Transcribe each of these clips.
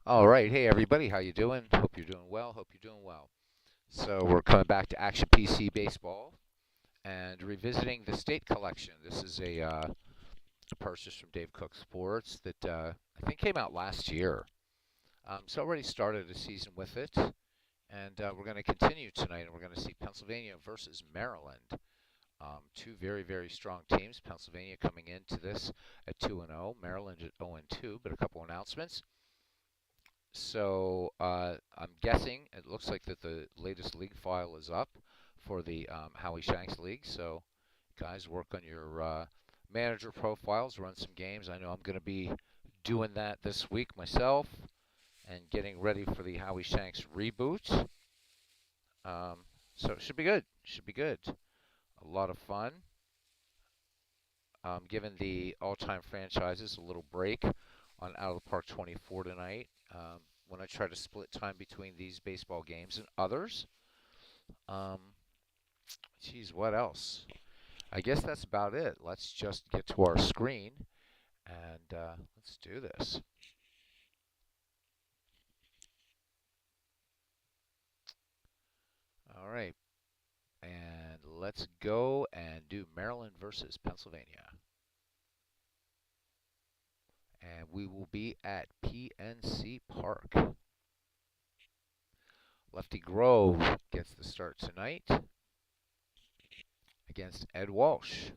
All right, hey everybody, how you doing? Hope you're doing well. Hope you're doing well. So we're coming back to Action PC Baseball and revisiting the State Collection. This is a purchase from Dave Cook Sports that I think came out last year. So already started a season with it, and we're going to continue tonight, and we're going to see Pennsylvania versus Maryland. Two very strong teams. Pennsylvania coming into this at 2-0, Maryland at 0-2, but a couple announcements. So I'm guessing it looks like that the latest league file is up for the Howie Shanks League. So guys, work on your manager profiles, run some games. I know I'm going to be doing that this week myself and getting ready for the Howie Shanks reboot. Um, so it should be good. Should be good. A lot of fun. Giving the all-time franchises a little break on Out of the Park 24 tonight. When I try to split time between these baseball games and others. Um, Geez, what else? I guess that's about it. Let's just get to our screen and let's do this. All right, and let's go and do Maryland versus Pennsylvania. And we will be at PNC Park. Lefty Grove gets the start tonight against Ed Walsh.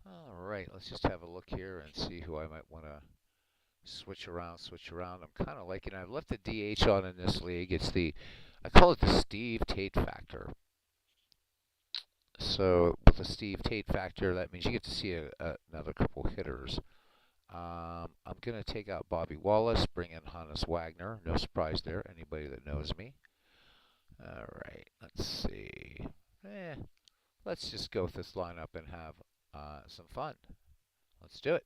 All right, let's just have a look here and see who I might want to switch around, switch around. I'm kind of liking it. I've left the DH on in this league. I call it the Steve Tate factor. So with the Steve Tate factor, that means you get to see another couple hitters. I'm going to take out Bobby Wallace, bring in Hannes Wagner. No surprise there, anybody that knows me. All right, let's see. Eh, let's just go with this lineup and have some fun. Let's do it.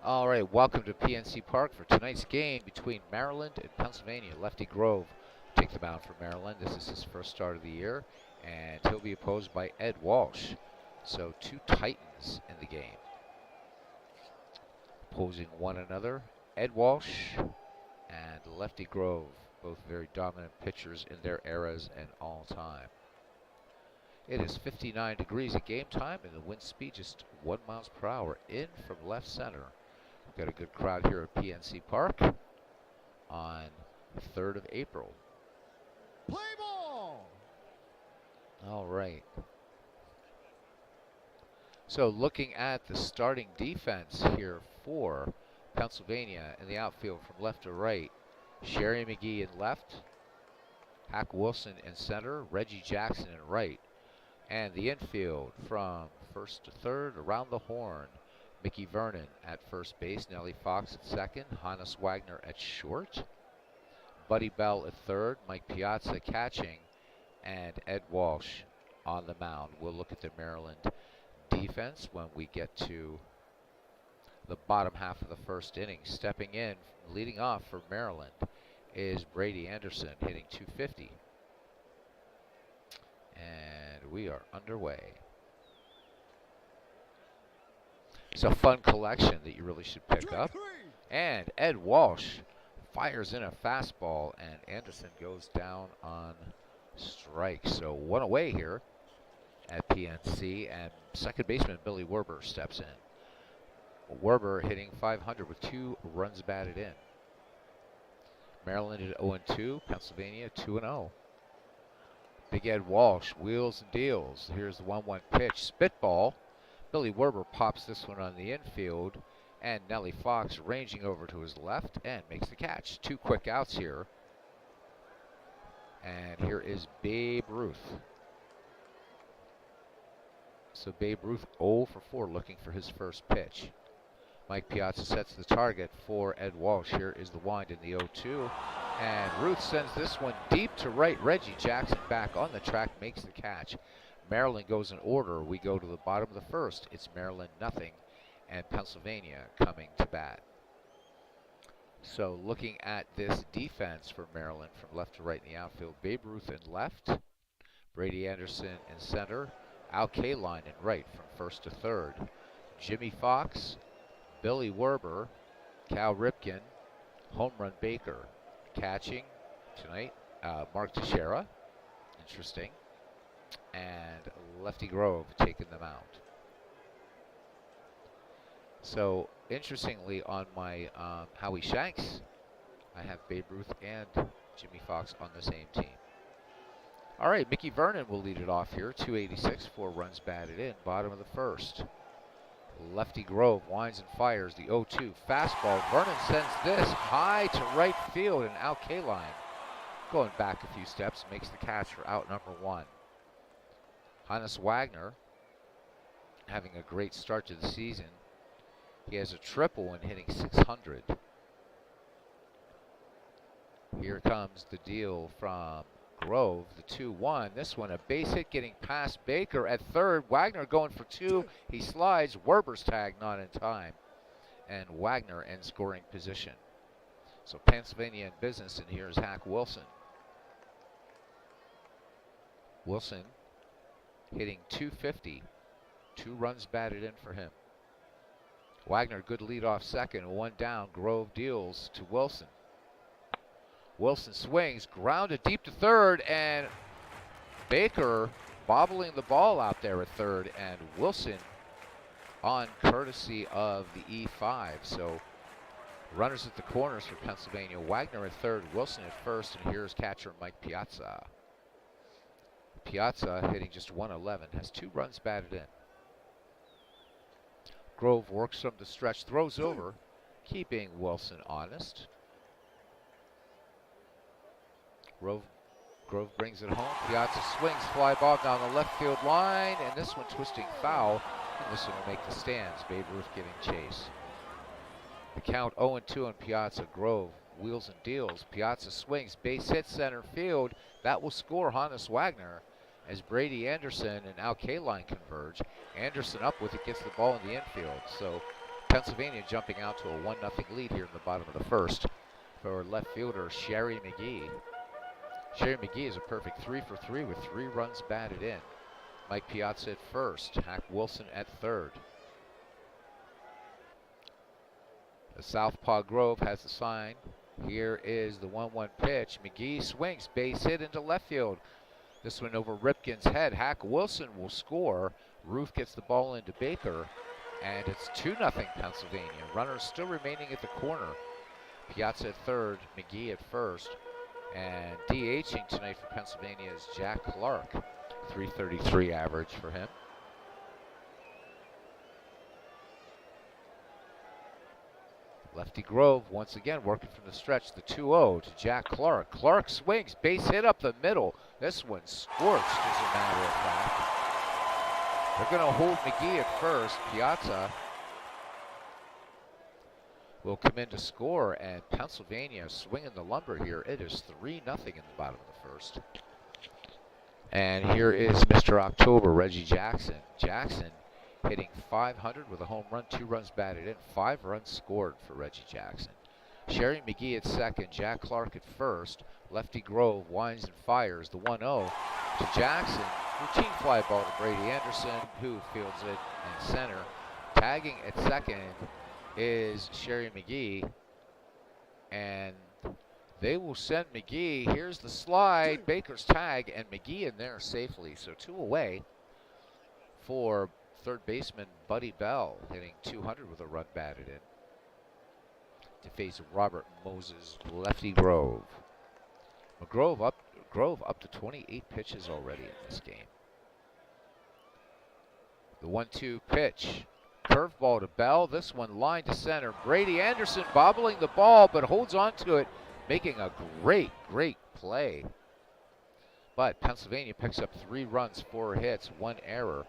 All right, welcome to PNC Park for tonight's game between Maryland and Pennsylvania. Lefty Grove take the mound for Maryland. This is his first start of the year, and he'll be opposed by Ed Walsh. So two Titans in the game. Opposing one another, Ed Walsh and Lefty Grove, both very dominant pitchers in their eras and all time. It is 59 degrees at game time, and the wind speed just 1 mile per hour in from left center. We've got a good crowd here at PNC Park on the 3rd of April. Play ball! All right. So looking at the starting defense here for Pennsylvania in the outfield from left to right, Sherry McGee in left, Hack Wilson in center, Reggie Jackson in right, and the infield from first to third around the horn, Mickey Vernon at first base, Nellie Fox at second, Hannes Wagner at short, Buddy Bell at third, Mike Piazza catching, and Ed Walsh on the mound. We'll look at the Maryland defense when we get to the bottom half of the first inning. Stepping in, leading off for Maryland, is Brady Anderson hitting .250. And we are underway. It's a fun collection that you really should pick up. And Ed Walsh fires in a fastball, and Anderson goes down on strike. So one away here at PNC, and second baseman Billy Werber steps in. Werber hitting .500 with 2 runs batted in. Maryland at 0-2, Pennsylvania 2-0. Big Ed Walsh wheels and deals. Here's the 1-1 pitch, spitball. Billy Werber pops this one on the infield, and Nellie Fox ranging over to his left and makes the catch. 2 quick outs here. And here is Babe Ruth. So Babe Ruth 0 for 4 looking for his first pitch. Mike Piazza sets the target for Ed Walsh. Here is the wind in the 0-2. And Ruth sends this one deep to right. Reggie Jackson back on the track, makes the catch. Maryland goes in order. We go to the bottom of the first. It's Maryland nothing, and Pennsylvania coming to bat. So looking at this defense for Maryland from left to right in the outfield, Babe Ruth in left, Brady Anderson in center, Al Kaline in right from first to third, Jimmy Fox, Billy Werber, Cal Ripken, Home Run Baker. Catching tonight, Mark Teixeira, interesting, and Lefty Grove taking them out. So interestingly, on my Howie Shanks, I have Babe Ruth and Jimmy Fox on the same team. All right, Mickey Vernon will lead it off here. 286, 4 runs batted in, bottom of the first. Lefty Grove winds and fires the 0-2 fastball. Vernon sends this high to right field, and Al Kaline, going back a few steps, makes the catch for out number 1. Hannes Wagner having a great start to the season. He has a triple and hitting 600. Here comes the deal from Grove, the 2-1. This one a base hit getting past Baker at third. Wagner going for 2. He slides. Werber's tag not in time. And Wagner in scoring position. So Pennsylvania in business, and here's Hack Wilson. Wilson hitting 250. 2 runs batted in for him. Wagner, good leadoff second. 1 down. Grove deals to Wilson. Wilson swings, grounded deep to third, and Baker bobbling the ball out there at third, and Wilson on courtesy of the E5. So runners at the corners for Pennsylvania. Wagner at third, Wilson at first, and here's catcher Mike Piazza. Piazza hitting just 111, has 2 runs batted in. Grove works from the stretch, throws over, keeping Wilson honest. Grove brings it home. Piazza swings, fly ball down the left field line, and this one twisting foul. And this one will make the stands. Babe Ruth giving chase. The count 0-2 on Piazza. Grove wheels and deals. Piazza swings, base hit center field. That will score Hannes Wagner as Brady Anderson and Al Kaline converge. Anderson up with it, gets the ball in the infield. So Pennsylvania jumping out to a 1-0 lead here in the bottom of the first for left fielder Sherry McGee. Sherry McGee is a perfect 3 for 3 with 3 runs batted in. Mike Piazza at first, Hack Wilson at third. The southpaw Grove has the sign. Here is the 1-1 pitch. McGee swings, base hit into left field. This one over Ripken's head. Hack Wilson will score. Ruth gets the ball into Baker, and it's 2-0 Pennsylvania. Runners still remaining at the corner. Piazza at third, McGee at first. And DHing tonight for Pennsylvania is Jack Clark. 333 average for him. Lefty Grove once again working from the stretch. The 2-0 to Jack Clark. Clark swings, base hit up the middle. This one scorched as a matter of fact. They're going to hold McGee at first. Piazza will come in to score, and Pennsylvania swinging the lumber here. It is 3-0 in the bottom of the first. And here is Mr. October, Reggie Jackson. Jackson hitting 500 with a home run, 2 runs batted in, 5 runs scored for Reggie Jackson. Sherry McGee at second, Jack Clark at first. Lefty Grove winds and fires the 1-0 to Jackson. Routine fly ball to Brady Anderson, who fields it in center. Tagging at second is Sherry McGee, and they will send McGee. Here's the slide, Baker's tag, and McGee in there safely. So 2 away for third baseman Buddy Bell, hitting 200 with a run batted in to face Robert Moses, Lefty Grove. Grove up to 28 pitches already in this game. The 1-2 pitch. Curveball to Bell. This one line to center. Brady Anderson bobbling the ball, but holds on to it, making a great play. But Pennsylvania picks up 3 runs, 4 hits, 1 error,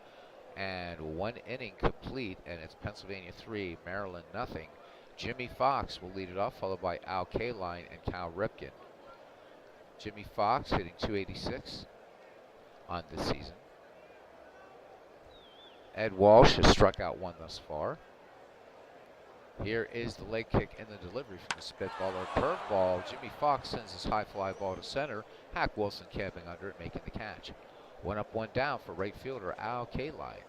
And 1 inning complete, and it's Pennsylvania 3, Maryland nothing. Jimmy Fox will lead it off, followed by Al Kaline and Cal Ripken. Jimmy Fox hitting .286 on this season. Ed Walsh has struck out 1 thus far. Here is the leg kick and the delivery from the spitballer curveball. Jimmy Fox sends his high fly ball to center. Hack Wilson camping under it, making the catch. 1 up, 1 down for right fielder Al Kaline.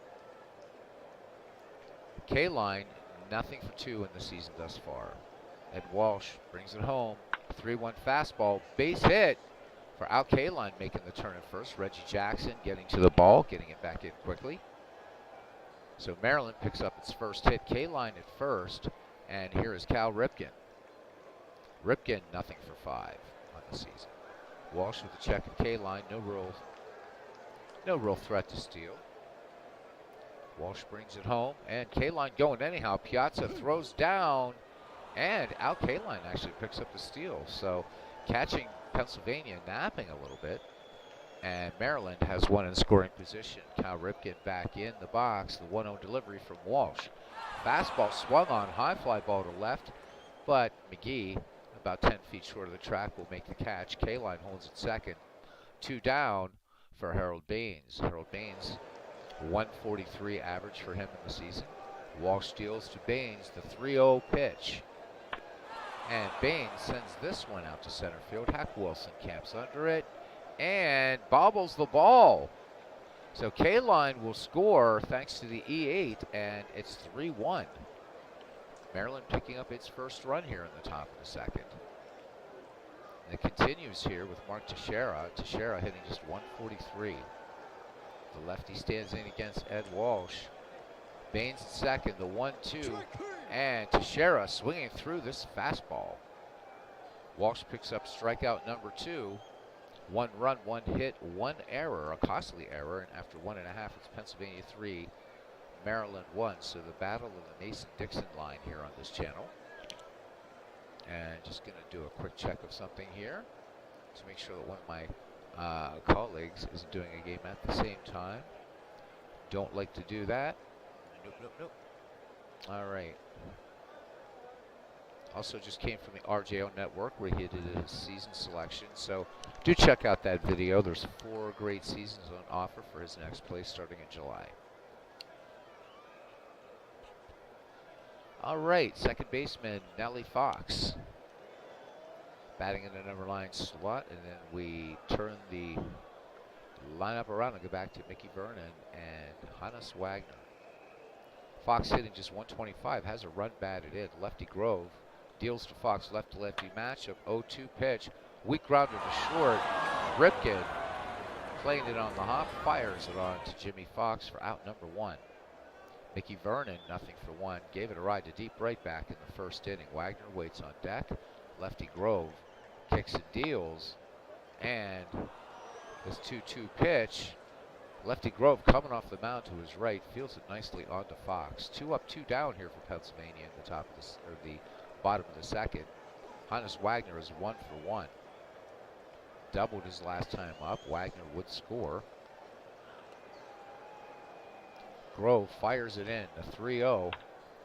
Kaline, nothing for 2 in the season thus far. Ed Walsh brings it home. 3-1 fastball, base hit for Al Kaline, making the turn at first. Reggie Jackson getting to the ball, getting it back in quickly. So Maryland picks up its first hit. Kaline at first, and here is Cal Ripken. Ripken, nothing for 5 on the season. Walsh with the check of Kaline, no real threat to steal. Walsh brings it home, and Kaline going anyhow. Piazza throws down, and Al Kaline actually picks up the steal. So catching Pennsylvania napping a little bit, and Maryland has 1 in scoring position. Cal Ripken back in the box. The 1-0 delivery from Walsh. Fastball swung on, high fly ball to left, but McGee, about 10 feet short of the track, will make the catch. Kaline holds it second. 2 down for Harold Baines. Harold Baines, 143 average for him in the season. Walsh steals to Baines, the 3-0 pitch. And Baines sends this one out to center field. Hack Wilson camps under it and bobbles the ball. So Kaline will score thanks to the E8, and it's 3-1. Maryland picking up its first run here in the top of the second. And it continues here with Mark Teixeira. Teixeira hitting just 143. The lefty stands in against Ed Walsh. Baines at second, the 1-2, and Teixeira swinging through this fastball. Walsh picks up strikeout number 2. 1 run, 1 hit, 1 error, a costly error, and after 1.5, it's Pennsylvania 3, Maryland 1. So the battle of the Mason-Dixon line here on this channel. And just going to do a quick check of something here to make sure that one of my colleagues is doing a game at the same time. Don't like to do that. Nope. All right. Also just came from the RJO network where he did his season selection. So do check out that video. There's 4 great seasons on offer for his next place starting in July. All right, second baseman Nellie Fox batting in the number 9 slot, and then we turn the lineup around and go back to Mickey Vernon and Hannes Wagner. Fox hitting just 125, has a run batted in. Lefty Grove deals to Fox, left-to-lefty matchup. 0-2 pitch, weak grounder to short. Ripken playing it on the hop, fires it on to Jimmy Fox for out number 1. Mickey Vernon, nothing for 1, gave it a ride to deep right back in the first inning. Wagner waits on deck. Lefty Grove kicks and deals, and this 2-2 pitch, Lefty Grove coming off the mound to his right, fields it nicely onto Fox. 2 up, 2 down here for Pennsylvania in the top of the bottom of the second. Hannes Wagner is 1 for 1. Doubled his last time up. Wagner would score. Grove fires it in, a 3-0.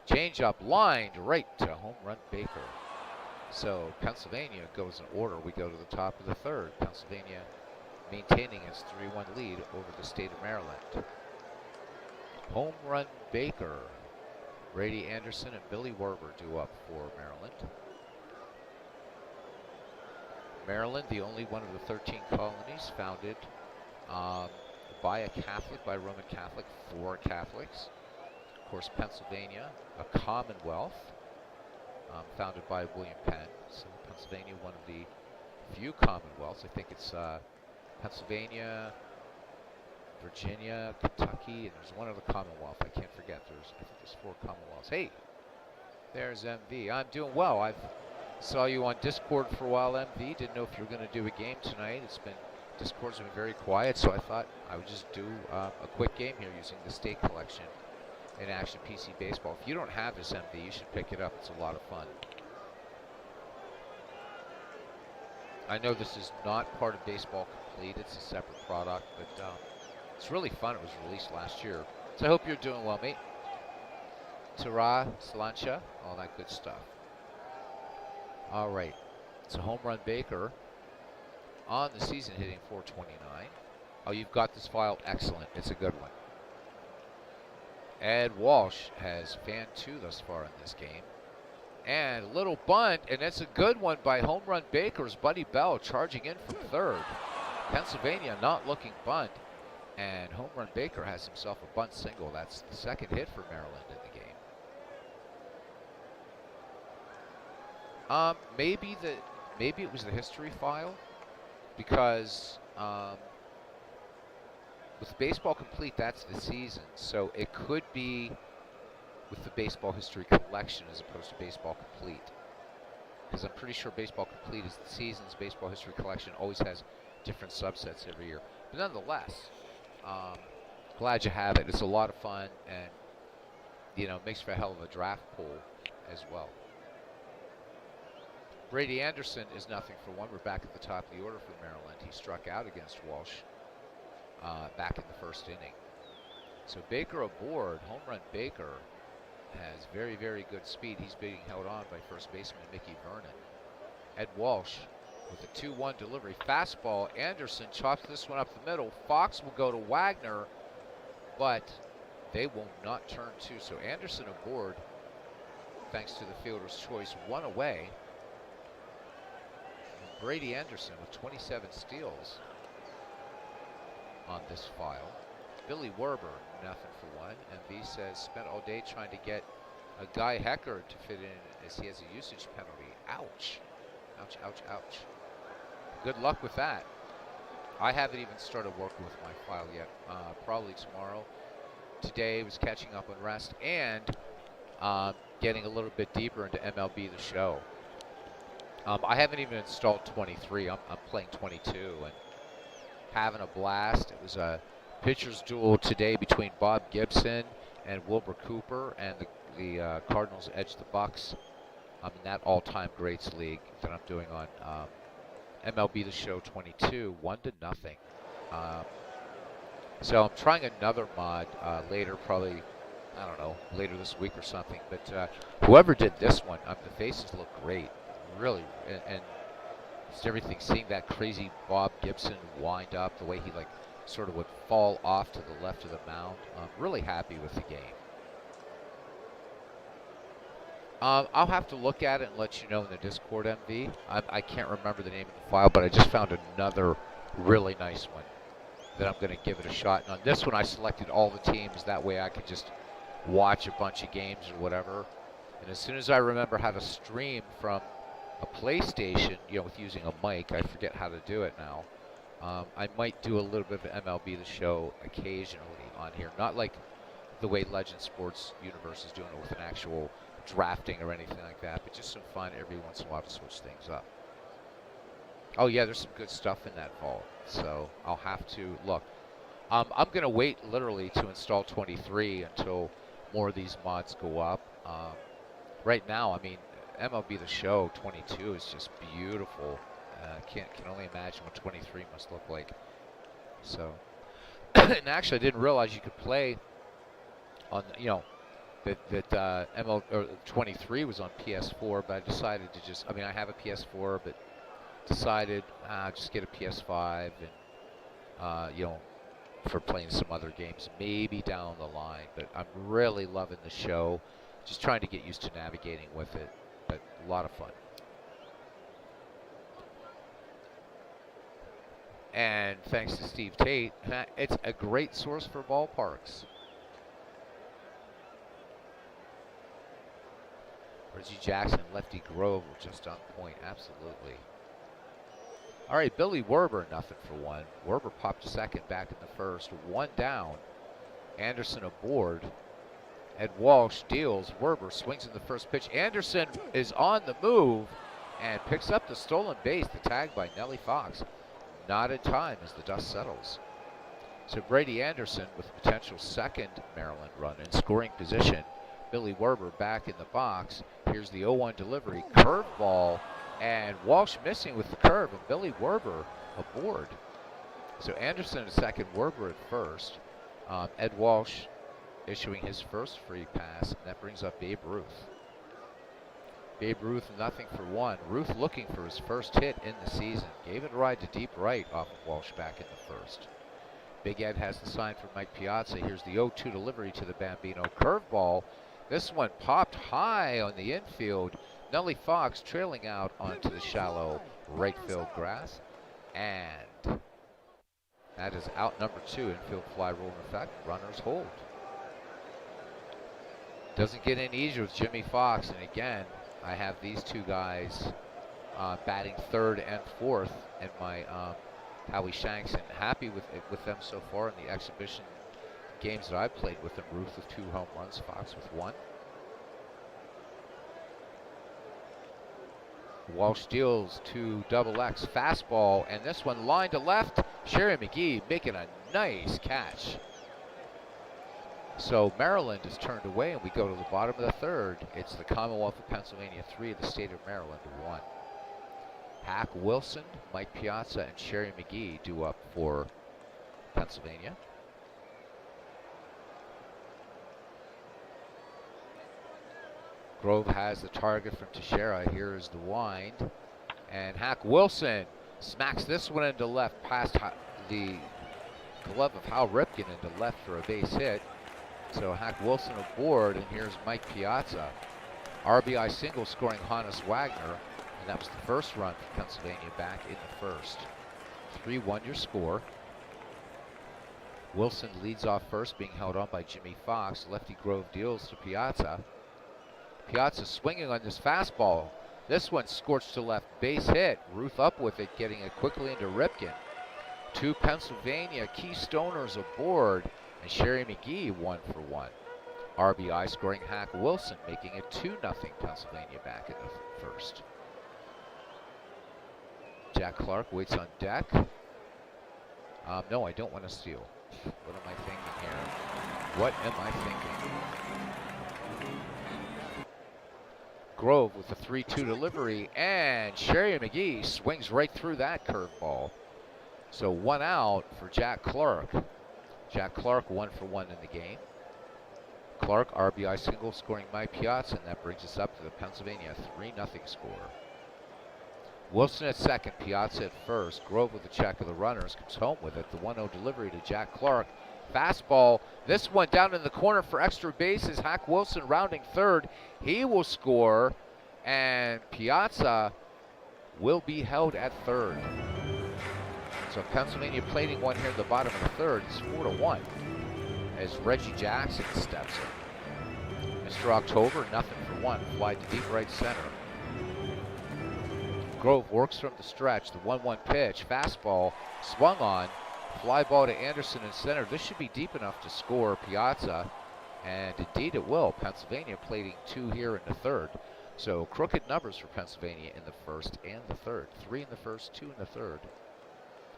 Change-up lined right to home run Baker. So Pennsylvania goes in order. We go to the top of the third. Pennsylvania maintaining its 3-1 lead over the state of Maryland. Home run Baker. Brady Anderson and Billy Werber due up for Maryland. Maryland, the only one of the 13 colonies founded by a Catholic, by a Roman Catholic, for Catholics. Of course, Pennsylvania, a commonwealth founded by William Penn. So Pennsylvania, one of the few commonwealths. I think it's Pennsylvania, Virginia, Kentucky, and there's one other commonwealth I can't forget. I think there's 4 commonwealths. Hey, there's MV. I'm doing well. I saw you on Discord for a while, MV. Didn't know if you were going to do a game tonight. Discord's been very quiet, so I thought I would just do a quick game here using the state collection in Action PC Baseball. If you don't have this, MV, you should pick it up. It's a lot of fun. I know this is not part of Baseball Complete. It's a separate product, but it's really fun. It was released last year. So I hope you're doing well, mate. Tara, Slancha, all that good stuff. All right. It's a home run Baker on the season hitting 429. Oh, you've got this file. Excellent. It's a good one. Ed Walsh has fanned 2 thus far in this game. And a little bunt, and it's a good one by home run Baker's Buddy Bell charging in from third. Pennsylvania not looking bunt, and home run Baker has himself a bunt single. That's the second hit for Maryland in the game. Maybe it was the history file, because with baseball complete, that's the season. So it could be with the baseball history collection as opposed to baseball complete, because I'm pretty sure baseball complete is the season's. Baseball history collection always has different subsets every year. But nonetheless, glad you have it. It's a lot of fun, and makes for a hell of a draft pool as well. Brady Anderson is nothing for 1. We're back at the top of the order for Maryland. He struck out against Walsh back in the first inning. So Baker aboard. Home run Baker has very, very good speed. He's being held on by first baseman Mickey Vernon. Ed Walsh with a 2-1 delivery. Fastball. Anderson chops this one up the middle. Fox will go to Wagner, but they will not turn 2. So Anderson aboard thanks to the fielder's choice. 1 away. And Brady Anderson with 27 steals on this file. Billy Werber, nothing for 1. MV says spent all day trying to get a Guy Hecker to fit in as he has a usage penalty. Ouch. Ouch, ouch, ouch. Good luck with that. I haven't even started working with my file yet. Probably tomorrow. Today was catching up on rest and getting a little bit deeper into MLB The Show. I haven't even installed 23. I'm playing 22 and having a blast. It was a pitcher's duel today between Bob Gibson and Wilbur Cooper, and the Cardinals edged the Bucks in that all-time greats league that I'm doing on MLB The Show 22, 1-0. So I'm trying another mod later, probably, I don't know, later this week or something. But whoever did this one, the faces look great, really, and just everything. Seeing that crazy Bob Gibson wind up, the way he sort of would fall off to the left of the mound. I'm really happy with the game. I'll have to look at it and let you know in the Discord, MV. I can't remember the name of the file, but I just found another really nice one that I'm going to give it a shot. And on this one, I selected all the teams. That way I could just watch a bunch of games or whatever. And as soon as I remember how to stream from a PlayStation, with using a mic, I forget how to do it now. I might do a little bit of MLB The Show occasionally on here. Not like the way Legend Sports Universe is doing it with an actual drafting or anything like that, but just some fun every once in a while to switch things up. Oh yeah, there's some good stuff in that vault, so I'll have to look. I'm going to wait literally to install 23 until more of these mods go up. Right now, I mean, MLB The Show 22 is just beautiful. Can only imagine what 23 must look like. So, and actually, I didn't realize you could play on, that ML or 23 was on PS4, but I decided to just, I have a PS4, but decided just get a PS5 and for playing some other games maybe down the line. But I'm really loving the show, just trying to get used to navigating with it, but a lot of fun. And thanks to Steve Tate, it's a great source for ballparks. Reggie Jackson, Lefty Grove were just on point, absolutely. All right, Billy Werber, nothing for 1. Werber popped to second back in the first, 1 down. Anderson aboard. Ed Walsh deals. Werber swings in the first pitch. Anderson is on the move and picks up the stolen base. The tag by Nellie Fox. Not in time as the dust settles. So Brady Anderson with potential second Maryland run in scoring position. Billy Werber back in the box. Here's the 0-1 delivery. Curveball. And Walsh missing with the curve. And Billy Werber aboard. So Anderson at second. Werber at first. Ed Walsh issuing his first free pass, and that brings up Babe Ruth. Babe Ruth, nothing for one. Ruth looking for his first hit in the season. Gave it a ride to deep right off of Walsh back in the first. Big Ed has the sign for Mike Piazza. Here's the 0-2 delivery to the Bambino. Curveball. This one popped high on the infield. Nellie Fox trailing out onto the shallow right field grass. And that is out number 2. Infield fly rule in effect. Runners hold. Doesn't get any easier with Jimmy Fox. And again, I have these two guys batting third and fourth in my Howie Shanks, and happy with them so far in the exhibition games that I've played with them. Ruth with 2 home runs, Fox with 1. Walsh deals to double X fastball, and this one line to left. Sherry McGee making a nice catch. So Maryland is turned away, and we go to the bottom of the third. It's the Commonwealth of Pennsylvania 3, the state of Maryland 1. Hack Wilson, Mike Piazza, and Sherry McGee due up for Pennsylvania. Grove has the target from Teixeira. Here is the wind. And Hack Wilson smacks this one into left past the glove of Hal Ripken into left for a base hit. So Hack Wilson aboard, and here's Mike Piazza. RBI single scoring Hannes Wagner, and that was the first run for Pennsylvania back in the first. 3-1 your score. Wilson leads off first, being held on by Jimmy Fox. Lefty Grove deals to Piazza. Piazza swinging on this fastball. This one scorched to left, base hit. Ruth up with it, getting it quickly into Ripken. 2 Pennsylvania Keystoners aboard, and Sherry McGee 1 for 1. RBI scoring Hack Wilson, making it 2-0 Pennsylvania back in the first. Jack Clark waits on deck. No, I don't want to steal. What am I thinking here? What am I thinking? Grove with the 3-2 delivery, and Sherry McGee swings right through that curveball. So 1 out for Jack Clark. Jack Clark 1 for 1 in the game. Clark RBI single scoring Mike Piazza, and that brings us up to the Pennsylvania 3-0 score. Wilson at second, Piazza at first. Grove with the check of the runners, comes home with it. The 1-0 delivery to Jack Clark. Fastball, this one down in the corner for extra bases. Hack Wilson rounding third. He will score, and Piazza will be held at third. So Pennsylvania plating one here at the bottom of the third. It's 4-1 as Reggie Jackson steps in. Mr. October, nothing for 1. Fly to deep right center. Grove works from the stretch. The 1-1 pitch. Fastball swung on. Fly ball to Anderson in center. This should be deep enough to score Piazza. And indeed it will. Pennsylvania plating 2 here in the third. So crooked numbers for Pennsylvania in the first and the third. 3 in the first, 2 in the third.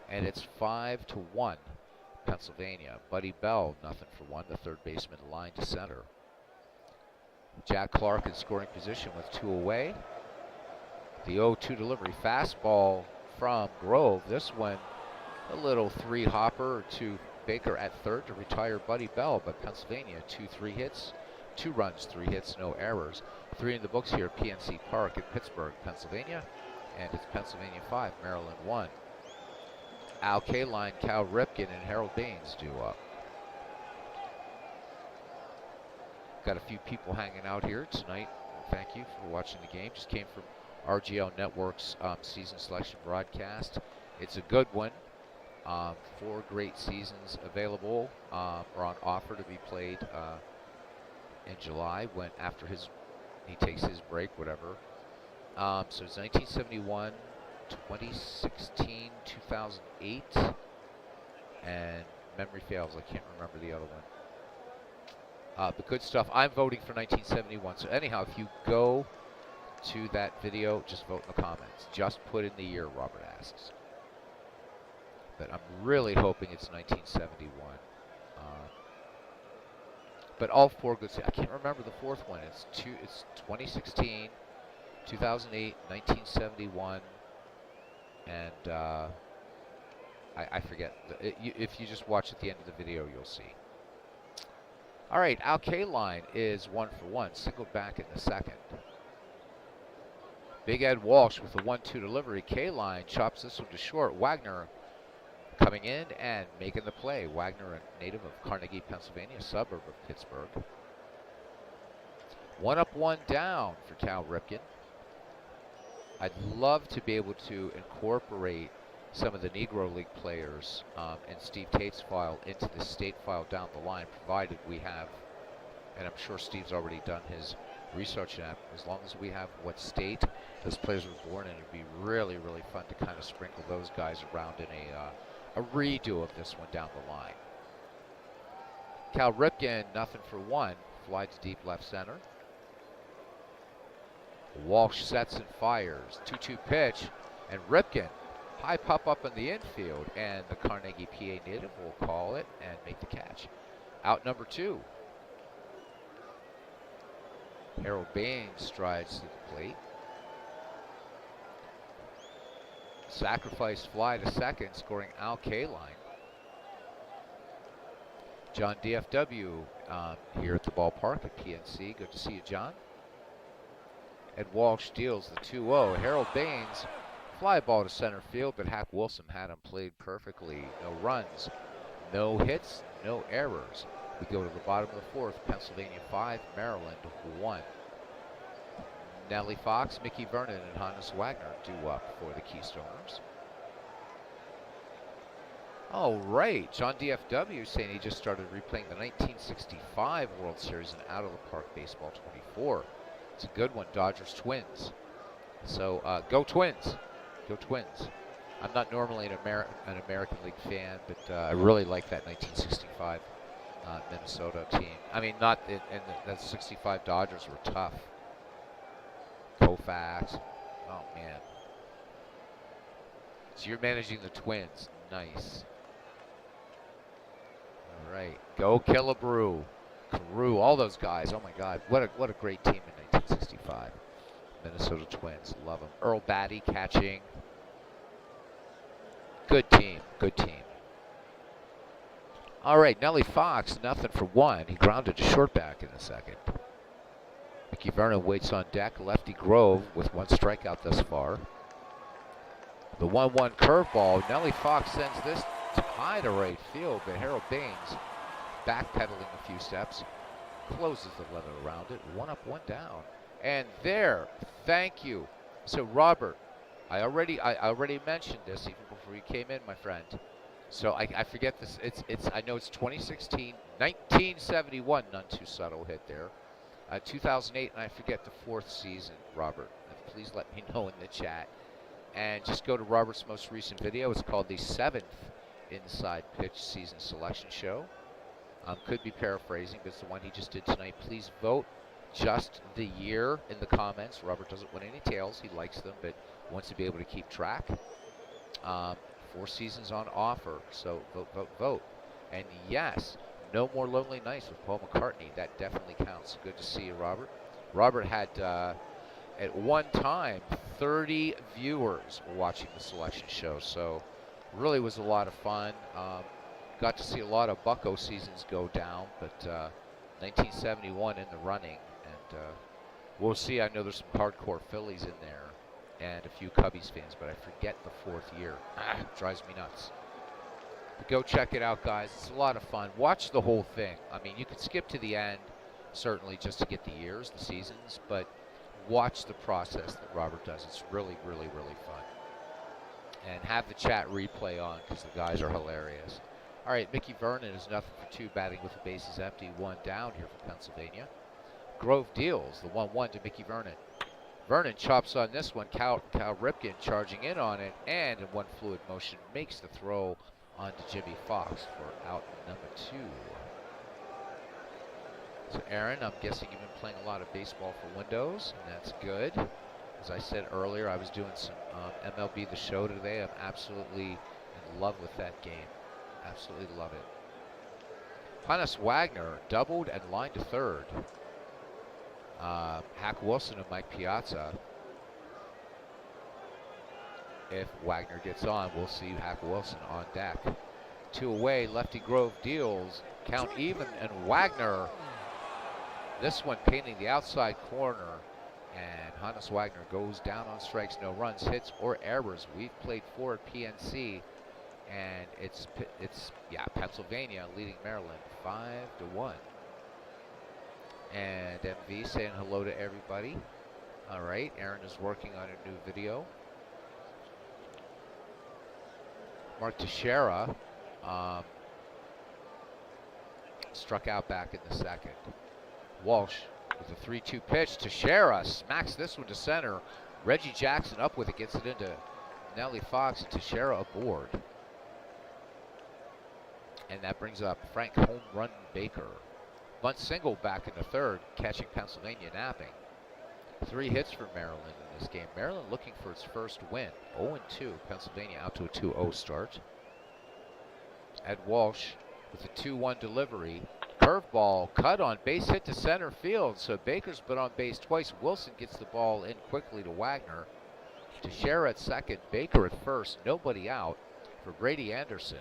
And it's 5-1 Pennsylvania. Buddy Bell, nothing for 1. The third baseman line to center. Jack Clark in scoring position with 2 away. The 0-2 delivery fastball from Grove. This one a little 3-hopper to Baker at third to retire Buddy Bell. But Pennsylvania 2-3 hits, 2 runs, 3 hits, no errors. 3 in the books here at PNC Park in Pittsburgh, Pennsylvania. And it's Pennsylvania 5, Maryland 1. Al Kaline, Cal Ripken, and Harold Baines due up. Got a few people hanging out here tonight. Thank you for watching the game. Just came from RGL Network's season selection broadcast. It's a good one. 4 great seasons available or on offer to be played in July when after he takes his break, whatever. So it's 1971. 2016, 2008, and memory fails, I can't remember the other one. But good stuff. I'm voting for 1971. So anyhow, if you go to that video, just vote in the comments. Just put in the year, Robert asks. But I'm really hoping it's 1971. But all 4 good. I can't remember the 4th one. It's 2016, 2008, 1971. And I forget. If you just watch at the end of the video, you'll see. All right, Al Kaline is 1-for-1, singled back in the second. Big Ed Walsh with the 1-2 delivery. Kaline chops this one to short. Wagner coming in and making the play. Wagner, a native of Carnegie, Pennsylvania, a suburb of Pittsburgh. 1 up, 1 down for Cal Ripken. I'd love to be able to incorporate some of the Negro League players and Steve Tate's file into the state file down the line, provided we have, and I'm sure Steve's already done his research on that, as long as we have what state those players were born in. It'd be really, really fun to kind of sprinkle those guys around in a redo of this one down the line. Cal Ripken, 0-for-1, fly to deep left center. Walsh sets and fires. 2-2 pitch, and Ripken, high pop up in the infield, and the Carnegie, PA native will call it and make the catch. Out number 2. Harold Baines strides to the plate. Sacrifice fly to second, scoring Al Kaline. John DFW here at the ballpark at PNC. Good to see you, John. Ed Walsh deals the 2-0. Harold Baines, fly ball to center field, but Hack Wilson had him played perfectly. No runs, no hits, no errors. We go to the bottom of the 4th. Pennsylvania 5, Maryland 1. Nellie Fox, Mickey Vernon, and Hannes Wagner due up for the Keystoners. All right, John DFW saying he just started replaying the 1965 World Series in Out of the Park Baseball 24. It's a good one, Dodgers Twins. So go Twins, go Twins. I'm not normally an American League fan, but I really like that 1965 Minnesota team. I mean, not in the 65 Dodgers were tough. Koufax, oh man. So you're managing the Twins, nice. All right, go Killebrew, Carew, all those guys. Oh my God, what a great team in 1965. Minnesota Twins, love them. Earl Batty catching. Good team, good team. All right, Nellie Fox, 0-for-1. He grounded to short back in the second. Mickey Vernon waits on deck. Lefty Grove with 1 strikeout thus far. The 1-1 curveball. Nellie Fox sends this high to right field, but Harold Baines, backpedaling a few steps, closes the leather around it. 1 up, 1 down. And there, thank you. So Robert, I already mentioned this even before you came in, my friend. So I forget this. I know it's 2016, 1971. None too subtle hit there. 2008, and I forget the 4th season, Robert. Please let me know in the chat. And just go to Robert's most recent video. It's called the 7th Inside Pitch Season Selection Show. Could be paraphrasing, but it's the one he just did tonight. Please vote just the year in the comments. Robert doesn't win any tails. He likes them, but wants to be able to keep track. 4 seasons on offer, so vote, vote, vote. And yes, No More Lonely Nights with Paul McCartney. That definitely counts. Good to see you, Robert. Robert had, at one time, 30 viewers watching the selection show, so really was a lot of fun. Got to see a lot of Bucko seasons go down, but 1971 in the running, and we'll see. I know there's some hardcore Phillies in there and a few Cubbies fans, but I forget the 4th year. Drives me nuts. But go check it out, guys. It's a lot of fun. Watch the whole thing. I mean, you could skip to the end, certainly just to get the years, the seasons, but watch the process that Robert does. It's really, really, really fun. And have the chat replay on because the guys are hilarious. All right, Mickey Vernon is 0-for-2, batting with the bases empty, 1 down here for Pennsylvania. Grove deals the 1-1 to Mickey Vernon. Vernon chops on this one. Cal Ripken charging in on it, and in one fluid motion makes the throw onto Jimmy Fox for out number 2. So Aaron, I'm guessing you've been playing a lot of baseball for Windows, and that's good. As I said earlier, I was doing some MLB The Show today. I'm absolutely in love with that game. Absolutely love it. Hannes Wagner doubled and lined to third. Hack Wilson and Mike Piazza. If Wagner gets on, we'll see Hack Wilson on deck. 2 away, Lefty Grove deals. count even, and Wagner, this one painting the outside corner, and Hannes Wagner goes down on strikes, no runs, hits, or errors. We've played 4 at PNC, and it's Pennsylvania leading Maryland 5-1. And MV saying hello to everybody. All right, Aaron is working on a new video. Mark Teixeira struck out back in the second. Walsh with a 3-2 pitch. Teixeira smacks this one to center. Reggie Jackson up with it, gets it into Nellie Fox, and Teixeira aboard. And that brings up Frank Home Run Baker. Bunt single back in the third, catching Pennsylvania napping. 3 hits for Maryland in this game. Maryland looking for its first win. 0-2. Pennsylvania out to a 2-0 start. Ed Walsh with a 2-1 delivery. Curveball cut on base hit to center field. So Baker's been on base twice. Wilson gets the ball in quickly to Wagner. Teixeira at second. Baker at first. Nobody out for Brady Anderson.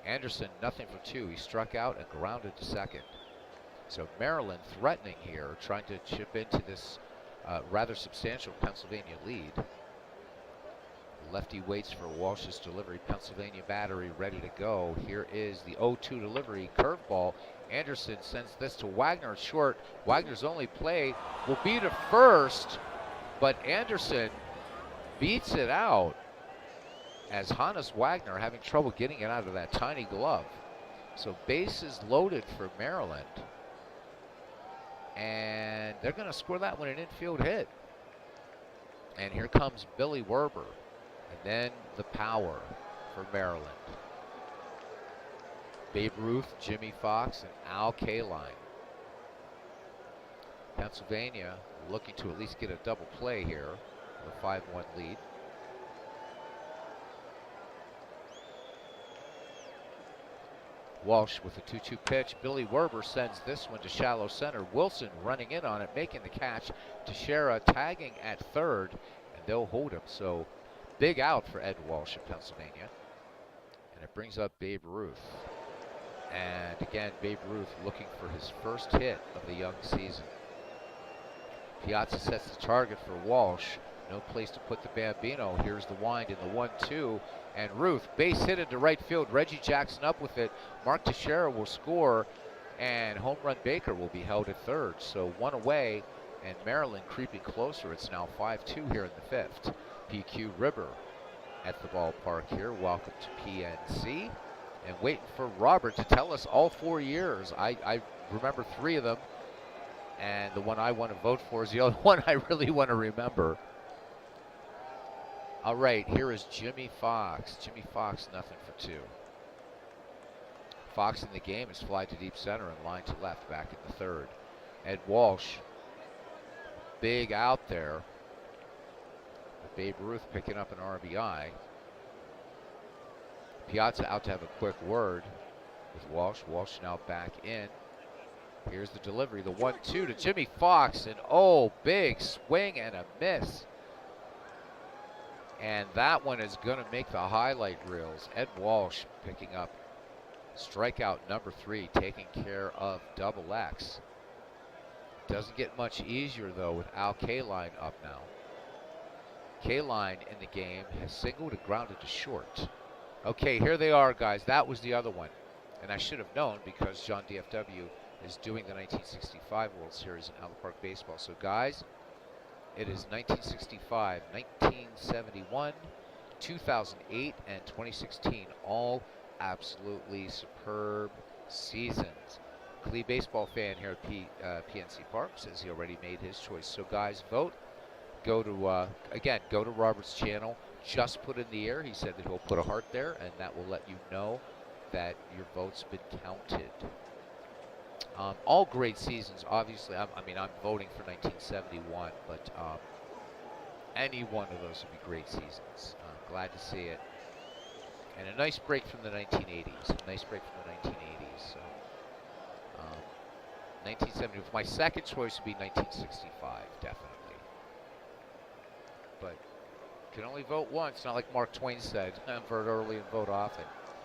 Anderson nothing for 2. He struck out and grounded to second. So Maryland threatening here, trying to chip into this rather substantial Pennsylvania lead. Lefty waits for Walsh's delivery. Pennsylvania battery ready to go. Here is the 0-2 delivery. Curveball. Anderson sends this to Wagner short. Wagner's only play will be to first, but Anderson beats it out as Hannes Wagner having trouble getting it out of that tiny glove. So bases loaded for Maryland. And they're going to score that one an infield hit. And here comes Billy Werber. And then the power for Maryland. Babe Ruth, Jimmy Fox, and Al Kaline. Pennsylvania looking to at least get a double play here with a 5-1 lead. Walsh with a 2-2 pitch. Billy Werber sends this one to shallow center. Wilson running in on it, making the catch. Teixeira tagging at third, and they'll hold him. So big out for Ed Walsh of Pennsylvania. And it brings up Babe Ruth. And again, Babe Ruth looking for his first hit of the young season. Piazza sets the target for Walsh. No place to put the Bambino. Here's the wind in the 1-2. And Ruth, base hit into right field. Reggie Jackson up with it. Mark Teixeira will score. And Home Run Baker will be held at third. So 1 away. And Maryland creeping closer. It's now 5-2 here in the 5th. PQ River at the ballpark here. Welcome to PNC. And waiting for Robert to tell us all 4 years. I remember 3 of them. And the one I want to vote for is the other one I really want to remember. All right, here is Jimmy Fox. Jimmy Fox, nothing for 2. Fox in the game is fly to deep center and line to left back in the third. Ed Walsh, big out there. Babe Ruth picking up an RBI. Piazza out to have a quick word with Walsh. Walsh now back in. Here's the delivery, the 1-2 to Jimmy Fox, and oh, big swing and a miss. And that one is going to make the highlight reels. Ed Walsh picking up strikeout number 3, taking care of Double X. Doesn't get much easier, though, with Al Kaline up now. Kaline in the game has singled and grounded to short. Okay, here they are, guys. That was the other one. And I should have known because John DFW is doing the 1965 World Series in Allen Park Baseball. So, guys, it is 1965, 1971, 2008, and 2016. All absolutely superb seasons. Clee baseball fan here at PNC Park says he already made his choice. So, guys, vote. Go to, again, go to Robert's channel. Just put in the air. He said that he'll put a heart there, and that will let you know that your vote's been counted. All great seasons, obviously. I'm voting for 1971, but any one of those would be great seasons. Glad to see it. And a nice break from the 1980s. A nice break from the 1980s. So, 1970. My second choice would be 1965, definitely. But you can only vote once. Not like Mark Twain said, vote early and vote often.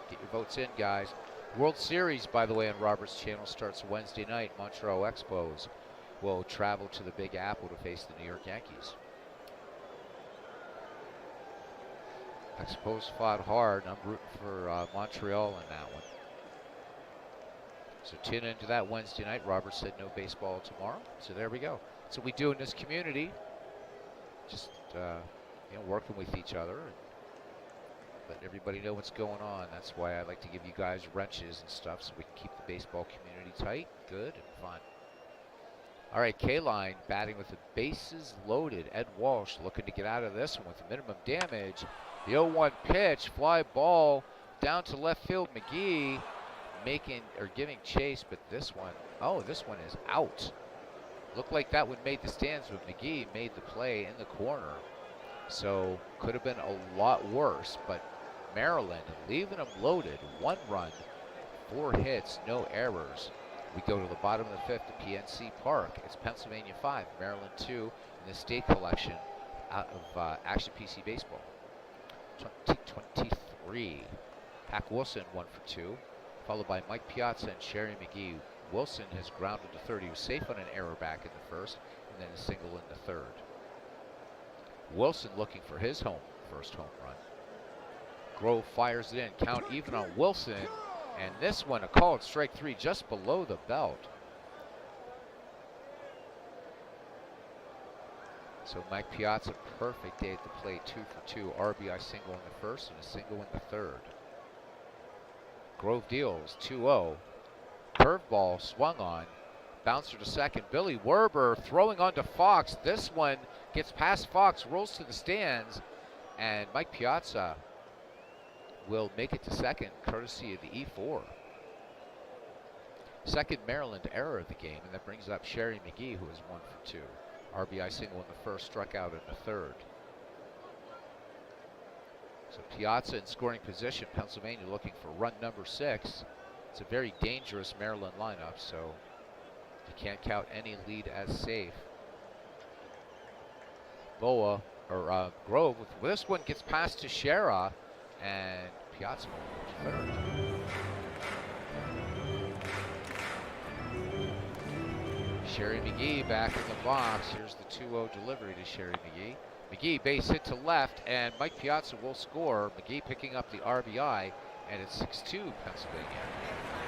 Get your votes in, guys. World Series, by the way, on Robert's channel starts Wednesday night. Montreal Expos will travel to the Big Apple to face the New York Yankees. Expos fought hard, and I'm rooting for Montreal in that one. So tune into that Wednesday night. Robert said no baseball tomorrow, so there we go. So we do in this community, just working with each other and let everybody know what's going on. That's why I like to give you guys wrenches and stuff so we can keep the baseball community tight, good, and fun. All right, K-Line batting with the bases loaded. Ed Walsh looking to get out of this one with minimum damage. The 0-1 pitch, fly ball down to left field. McGee giving chase, but this one is out. Looked like that one made the stands, but McGee made the play in the corner. So could have been a lot worse, but Maryland leaving them loaded. 1 run, 4 hits, no errors. We go to the bottom of the 5th at PNC Park. It's Pennsylvania 5, Maryland 2 in the state collection out of Action PC Baseball. 2023. Hack Wilson 1 for 2, followed by Mike Piazza and Sherry McGee. Wilson has grounded to third. He was safe on an error back in the first, and then a single in the third. Wilson looking for his first home run. Grove fires it in. Count even on Wilson. And this one, a called strike 3 just below the belt. So Mike Piazza, perfect day at the plate, 2 for 2. RBI single in the first and a single in the third. Grove deals 2-0. Curveball swung on. Bouncer to second. Billy Werber throwing on to Fox. This one gets past Fox, rolls to the stands, and Mike Piazza will make it to second, courtesy of the E4. Second Maryland error of the game, and that brings up Sherry McGee, who is 1 for 2. RBI single in the first, struck out in the third. So Piazza in scoring position. Pennsylvania looking for run number 6. It's a very dangerous Maryland lineup, so you can't count any lead as safe. Grove with this one gets past to Shera, and Piazza will third. Sherry McGee back in the box. Here's the 2-0 delivery to Sherry McGee. McGee base hit to left, and Mike Piazza will score. McGee picking up the RBI, and it's 6-2 Pennsylvania.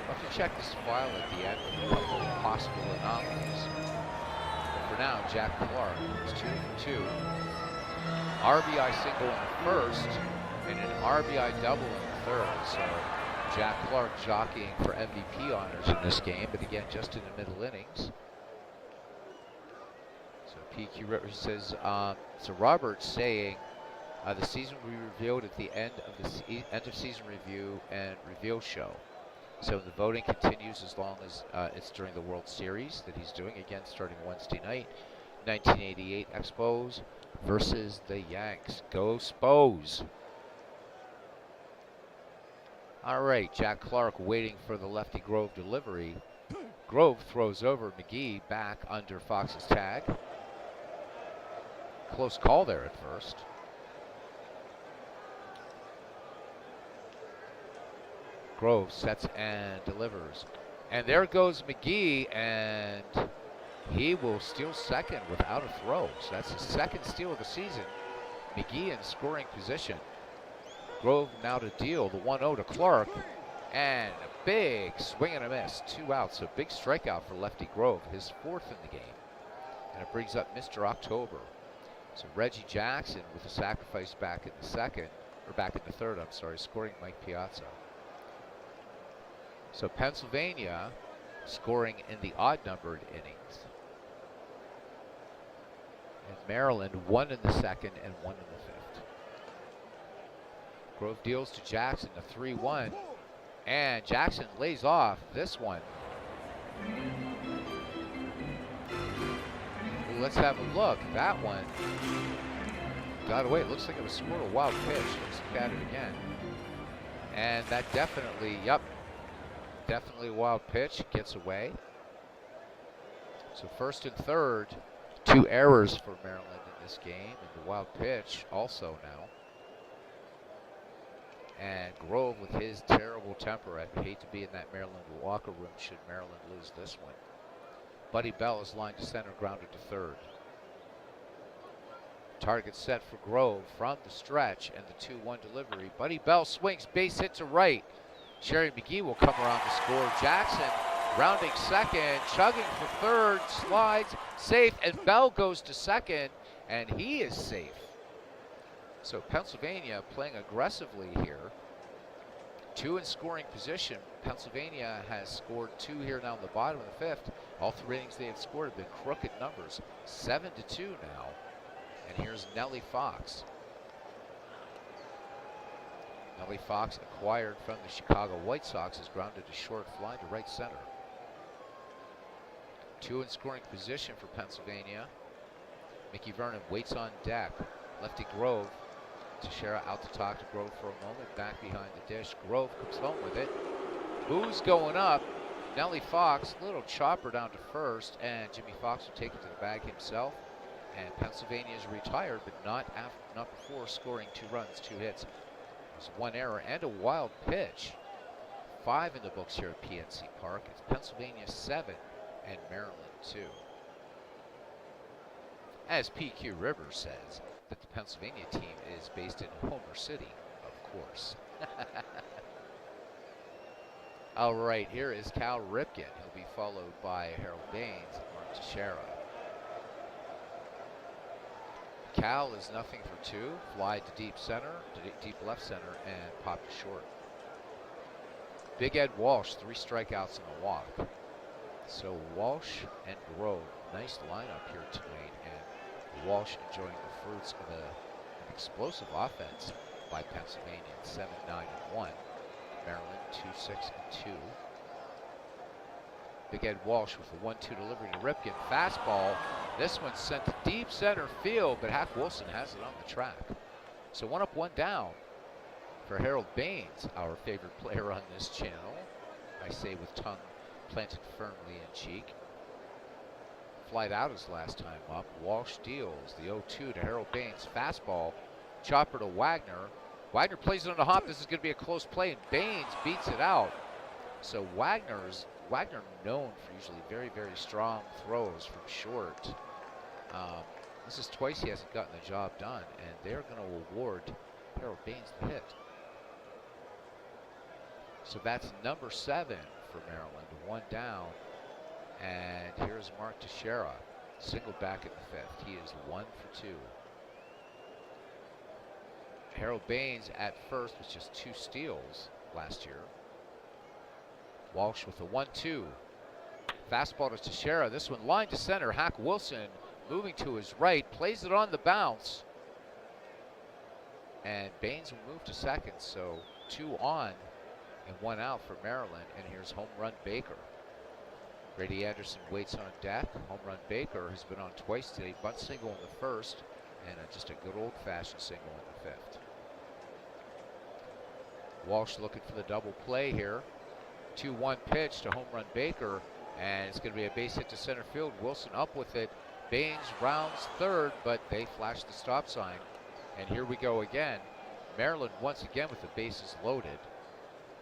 I'll have to check this file at the end for a couple of possible anomalies. But for now, Jack Clark is 2 for 2. RBI single in the first, and an RBI double in the third. So Jack Clark jockeying for MVP honors in this game, but again, just in the middle innings. So PQ says, so Robert's saying the season will be revealed at the end of the end of season review and reveal show. So the voting continues as long as it's during the World Series that he's doing, again starting Wednesday night. 1988 Expos versus the Yanks. Go Spos! All right, Jack Clark waiting for the lefty Grove delivery. Grove throws over McGee back under Fox's tag. Close call there at first. Grove sets and delivers. And there goes McGee, and he will steal second without a throw. So that's his second steal of the season. McGee in scoring position. Grove now to deal the 1-0 to Clark. And a big swing and a miss. 2 outs. A big strikeout for lefty Grove. His 4th in the game. And it brings up Mr. October. So Reggie Jackson with a sacrifice back in the second. Or back in the third, I'm sorry. Scoring Mike Piazza. So Pennsylvania scoring in the odd-numbered innings. And Maryland 1 in the second and 1 in the 5th. Grove deals to Jackson, the 3-1. And Jackson lays off this one. Well, let's have a look. That one got away. It looks like it was scored a wild pitch. Let's look at it again. And that definitely, definitely a wild pitch. Gets away. So first and third, 2 errors for Maryland in this game. And the wild pitch also now. And Grove with his terrible temper. I'd hate to be in that Maryland locker room should Maryland lose this one. Buddy Bell is lined to center, grounded to third. Target set for Grove from the stretch and the 2-1 delivery. Buddy Bell swings, base hit to right. Sherry McGee will come around to score. Jackson rounding second, chugging for third, slides, safe, and Bell goes to second, and he is safe. So Pennsylvania playing aggressively here. 2 in scoring position. Pennsylvania has scored 2 here now in the bottom of the 5th. All 3 innings they have scored have been crooked numbers. 7-2 now. And here's Nellie Fox. Nellie Fox, acquired from the Chicago White Sox, is grounded a short fly to right center. 2 in scoring position for Pennsylvania. Mickey Vernon waits on deck. Lefty Grove. Teixeira out to talk to Grove for a moment. Back behind the dish. Grove comes home with it. Boo's going up. Nellie Fox, little chopper down to first, and Jimmy Fox will take it to the bag himself. And Pennsylvania is retired, but not before scoring 2 runs, 2 hits. There's 1 error and a wild pitch. 5 in the books here at PNC Park. It's Pennsylvania 7 and Maryland 2. As PQ Rivers says, that the Pennsylvania team is based in Homer City, of course. All right, here is Cal Ripken. He'll be followed by Harold Baines and Mark Teixeira. Cal is nothing for 2, fly to deep center, to deep left center, and popped to short. Big Ed Walsh, 3 strikeouts and a walk. So Walsh and Grove, nice lineup here tonight, and Walsh enjoying the fruits of an explosive offense by Pennsylvania at 7-9-1. Maryland 2-6-2. Big Ed Walsh with a 1-2 delivery to Ripken. Fastball. This one's sent to deep center field, but Hack Wilson has it on the track. So 1 up, 1 down for Harold Baines, our favorite player on this channel. I say with tongue planted firmly in cheek. Flied out his last time up. Walsh deals the 0-2 to Harold Baines. Fastball. Chopper to Wagner. Wagner plays it on the hop. This is going to be a close play, and Baines beats it out. So Wagner known for usually very, very strong throws from short. This is twice he hasn't gotten the job done, and they're going to award Harold Baines the hit. So that's number 7 for Maryland, 1 down. And here's Mark Teixeira, single back in the 5th. He is 1 for 2. Harold Baines at first with just 2 steals last year. Walsh with a 1-2. Fastball to Teixeira. This one line to center. Hack Wilson moving to his right, plays it on the bounce. And Baines will move to second, so 2 on and 1 out for Maryland. And here's home run Baker. Brady Anderson waits on deck. Home run Baker has been on twice today. Bunt single in the 1st and just a good old-fashioned single in the 5th. Walsh looking for the double play here. 2-1 pitch to home run Baker, and it's going to be a base hit to center field. Wilson up with it. Baines rounds third, but they flash the stop sign. And here we go again. Maryland once again with the bases loaded.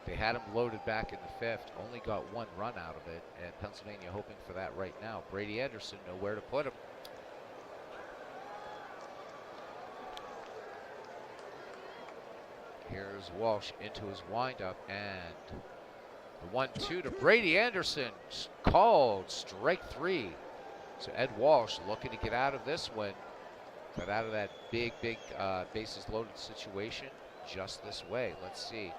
They had them loaded back in the 5th, only got 1 run out of it, and Pennsylvania hoping for that right now. Brady Anderson nowhere to put him. Here's Walsh into his windup, and the 1-2 to Brady Anderson, called strike 3. So Ed Walsh looking to get out of this one, got out of that big bases loaded situation just this way. Let's see.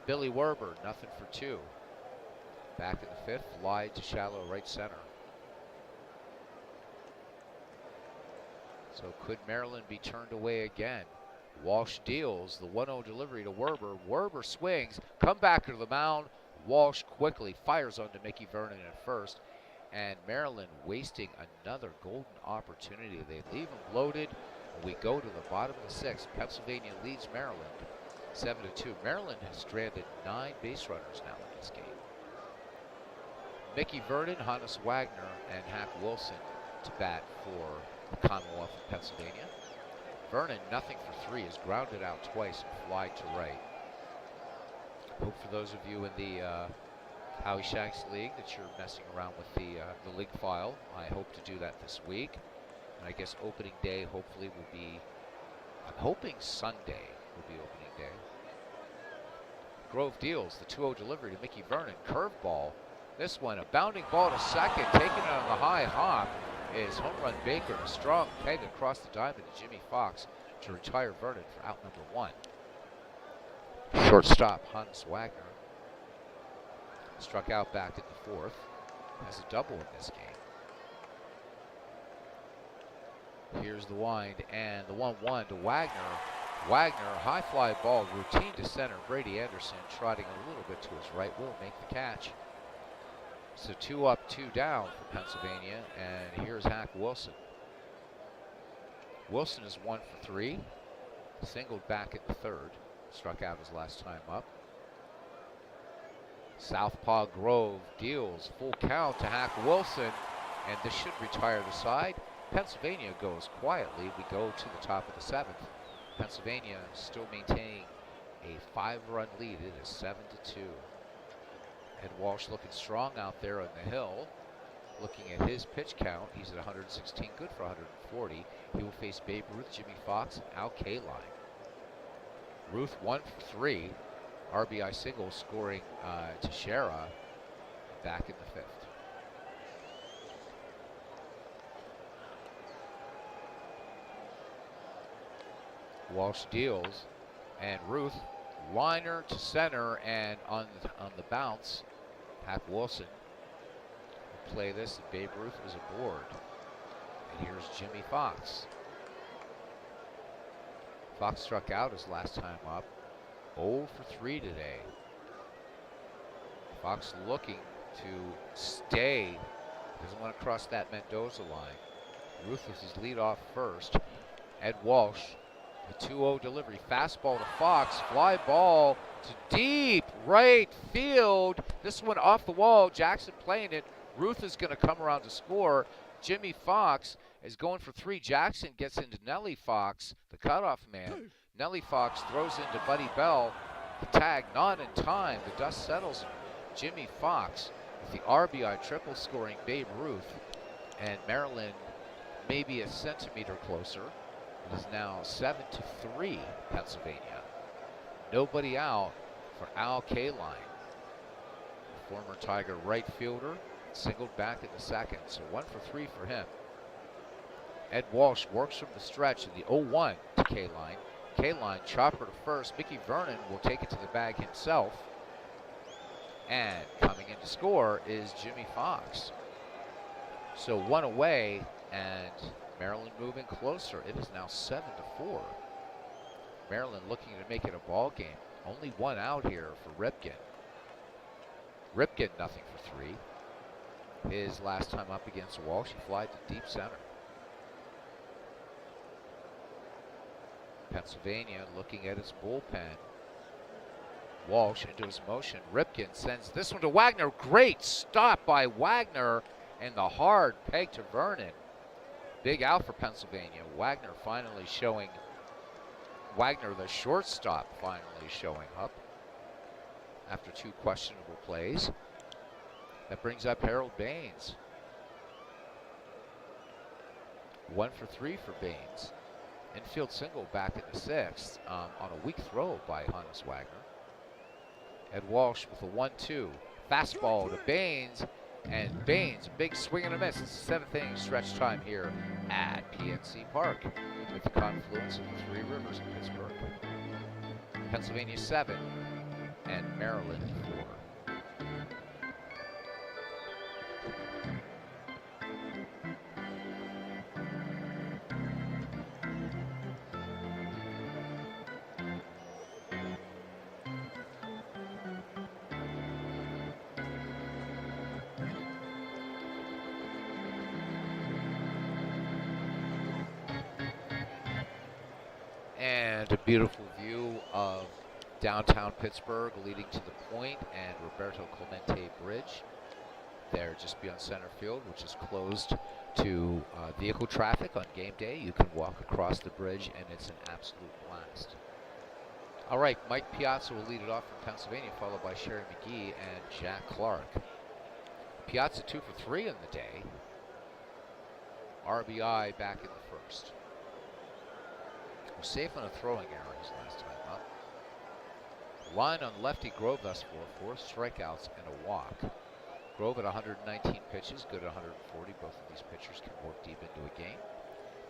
Billy Werber, nothing for 2. Back in the 5th, fly to shallow right center. So could Maryland be turned away again? Walsh deals the 1-0 delivery to Werber. Werber swings, come back to the mound. Walsh quickly fires onto Mickey Vernon at first. And Maryland wasting another golden opportunity. They leave them loaded. We go to the bottom of the 6th. Pennsylvania leads Maryland 7-2. Maryland has stranded 9 base runners now in this game. Mickey Vernon, Hannes Wagner, and Hack Wilson to bat for the Commonwealth of Pennsylvania. Vernon, nothing for 3, is grounded out twice and fly to right. Hope for those of you in the Howie Shanks League that you're messing around with the league file. I hope to do that this week. And I guess opening day hopefully will be, I'm hoping Sunday will be opening day. Grove deals the 2-0 delivery to Mickey Vernon. Curveball. This one, a bounding ball to second, taking it on the high hop is home run Baker. A strong peg across the diamond to Jimmy Fox to retire Vernon for out number 1. Shortstop Hans Wagner struck out back in the 4th. Has a double in this game. Here's the wind and the 1-1 to Wagner. Wagner, high fly ball, routine to center. Brady Anderson trotting a little bit to his right will make the catch. So 2 up, 2 down for Pennsylvania, and here's Hack Wilson. Wilson is 1 for 3, singled back in the 3rd, struck out his last time up. Southpaw Grove deals full count to Hack Wilson, and this should retire the side. Pennsylvania goes quietly. We go to the top of the 7th. Pennsylvania still maintaining a 5-run lead. It is 7-2. Ed Walsh looking strong out there on the hill. Looking at his pitch count, he's at 116, good for 140. He will face Babe Ruth, Jimmy Fox, and Al Kaline. Ruth 1 for 3. RBI single scoring Teixeira back in the 5th. Walsh deals, and Ruth, liner to center, and on the bounce, Hack Wilson will play this, and Babe Ruth is aboard. And here's Jimmy Fox. Fox struck out his last time up, 0 for 3 today. Fox looking to stay, doesn't want to cross that Mendoza line. Ruth with his lead off first. Ed Walsh. The 2-0 delivery, fastball to Fox, fly ball to deep right field. This one off the wall, Jackson playing it. Ruth is going to come around to score. Jimmy Fox is going for 3. Jackson gets into Nellie Fox, the cutoff man. Nellie Fox throws into Buddy Bell. The tag not in time. The dust settles. Jimmy Fox with the RBI triple scoring Babe Ruth. And Maryland maybe a centimeter closer. It is now 7-3 Pennsylvania. Nobody out for Al Kaline. Former Tiger right fielder, singled back in the 2nd, so 1 for 3 for him. Ed Walsh works from the stretch in the 0-1 to Kaline. Kaline chopper to first. Mickey Vernon will take it to the bag himself. And coming in to score is Jimmy Fox. So 1 away, and Maryland moving closer. It is now 7-4. Maryland looking to make it a ball game. Only 1 out here for Ripken. Ripken nothing for 3. His last time up against Walsh, he flied to deep center. Pennsylvania looking at its bullpen. Walsh into his motion. Ripken sends this one to Wagner. Great stop by Wagner, and the hard peg to Vernon. Big out for Pennsylvania. Wagner finally showing, Wagner the shortstop finally showing up after 2 questionable plays. That brings up Harold Baines. 1 for 3 for Baines. Infield single back in the 6th on a weak throw by Hannes Wagner. Ed Walsh with a 1-2. Fastball to Baines. And Baines, big swing and a miss. It's the 7th inning stretch time here at PNC Park with the confluence of the 3 rivers in Pittsburgh. Pennsylvania 7 and Maryland 4. And a beautiful view of downtown Pittsburgh leading to the point and Roberto Clemente Bridge there just beyond center field, which is closed to vehicle traffic on game day. You can walk across the bridge and it's an absolute blast. All right, Mike Piazza will lead it off from Pennsylvania, followed by Sherry McGee and Jack Clark. Piazza 2 for 3 in the day. RBI back in the first. Was safe on a throwing error his last time up. Line on lefty Grove thus far, 4 strikeouts and a walk. Grove at 119 pitches, good at 140. Both of these pitchers can work deep into a game.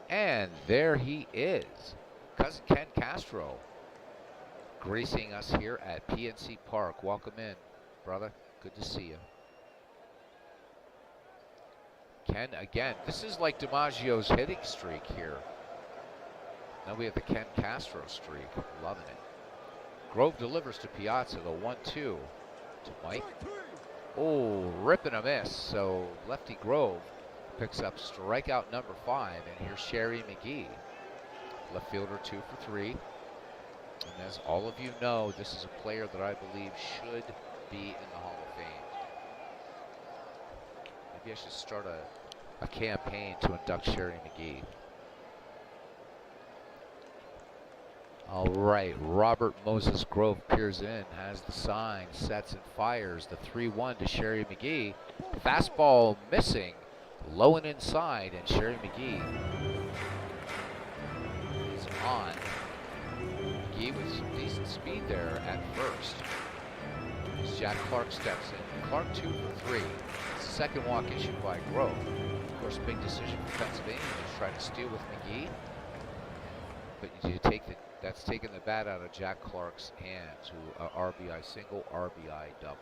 And there he is, Cousin Ken Castro, gracing us here at PNC Park. Welcome in, brother. Good to see you. Ken, again, this is like DiMaggio's hitting streak here. Now we have the Ken Castro streak. Loving it. Grove delivers to Piazza, the 1-2 to Mike. Oh, rip and a miss. So lefty Grove picks up strikeout number 5. And here's Sherry McGee. Left fielder 2 for 3. And as all of you know, this is a player that I believe should be in the Hall of Fame. Maybe I should start a campaign to induct Sherry McGee. All right, Robert Moses Grove peers in, has the sign, sets and fires the 3-1 to Sherry McGee. Fastball missing, low and inside, and Sherry McGee is on. McGee with some decent speed there at first. As Jack Clark steps in. Clark 2 for 3. It's the second walk issued by Grove. Of course, big decision for Pennsylvania to try to steal with McGee. But you take that's taking the bat out of Jack Clark's hands, who RBI single, RBI double.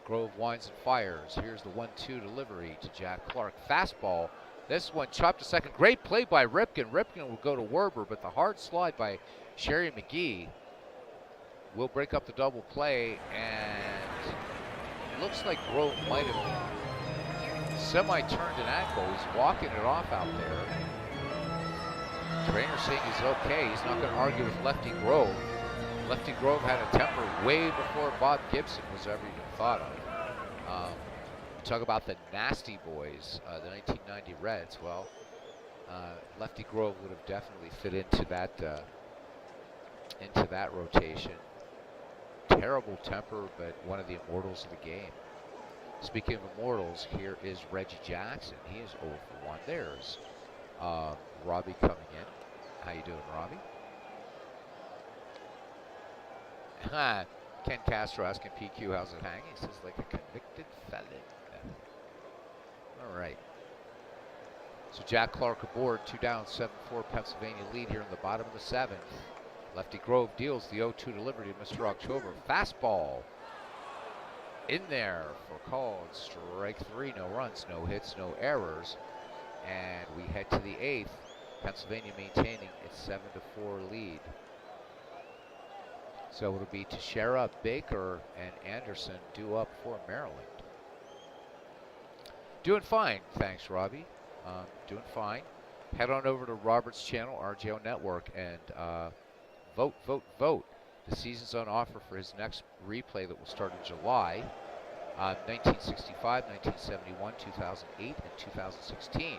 Grove winds and fires. Here's the 1-2 delivery to Jack Clark. Fastball. This one chopped to second. Great play by Ripken. Ripken will go to Werber, but the hard slide by Sherry McGee will break up the double play, and it looks like Grove might have semi-turned an ankle. He's walking it off out there. Trainer saying he's okay. He's not going to argue with lefty Grove. Lefty Grove had a temper way before Bob Gibson was ever even thought of. Talk about the nasty boys, the 1990 Reds. Well, lefty Grove would have definitely fit into that rotation. Terrible temper, but one of the immortals of the game. Speaking of immortals, here is Reggie Jackson. He is 0 for 1. There's Robbie coming in. How you doing, Robbie? Ken Castro asking PQ how's it hanging. He says like a convicted felon. All right. So Jack Clark aboard, 2 down, 7-4 Pennsylvania lead here in the bottom of the 7th. Lefty Grove deals the 0-2 delivery to Mr. October. Fastball in there for called strike 3. No runs, no hits, no errors. And we head to the 8th. Pennsylvania maintaining its 7-4 lead. So it'll be Teixeira, Baker, and Anderson due up for Maryland. Doing fine, thanks, Robbie. Doing fine. Head on over to Robert's channel, RJO Network, and vote, vote, vote. The season's on offer for his next replay that will start in July. 1965, 1971, 2008, and 2016.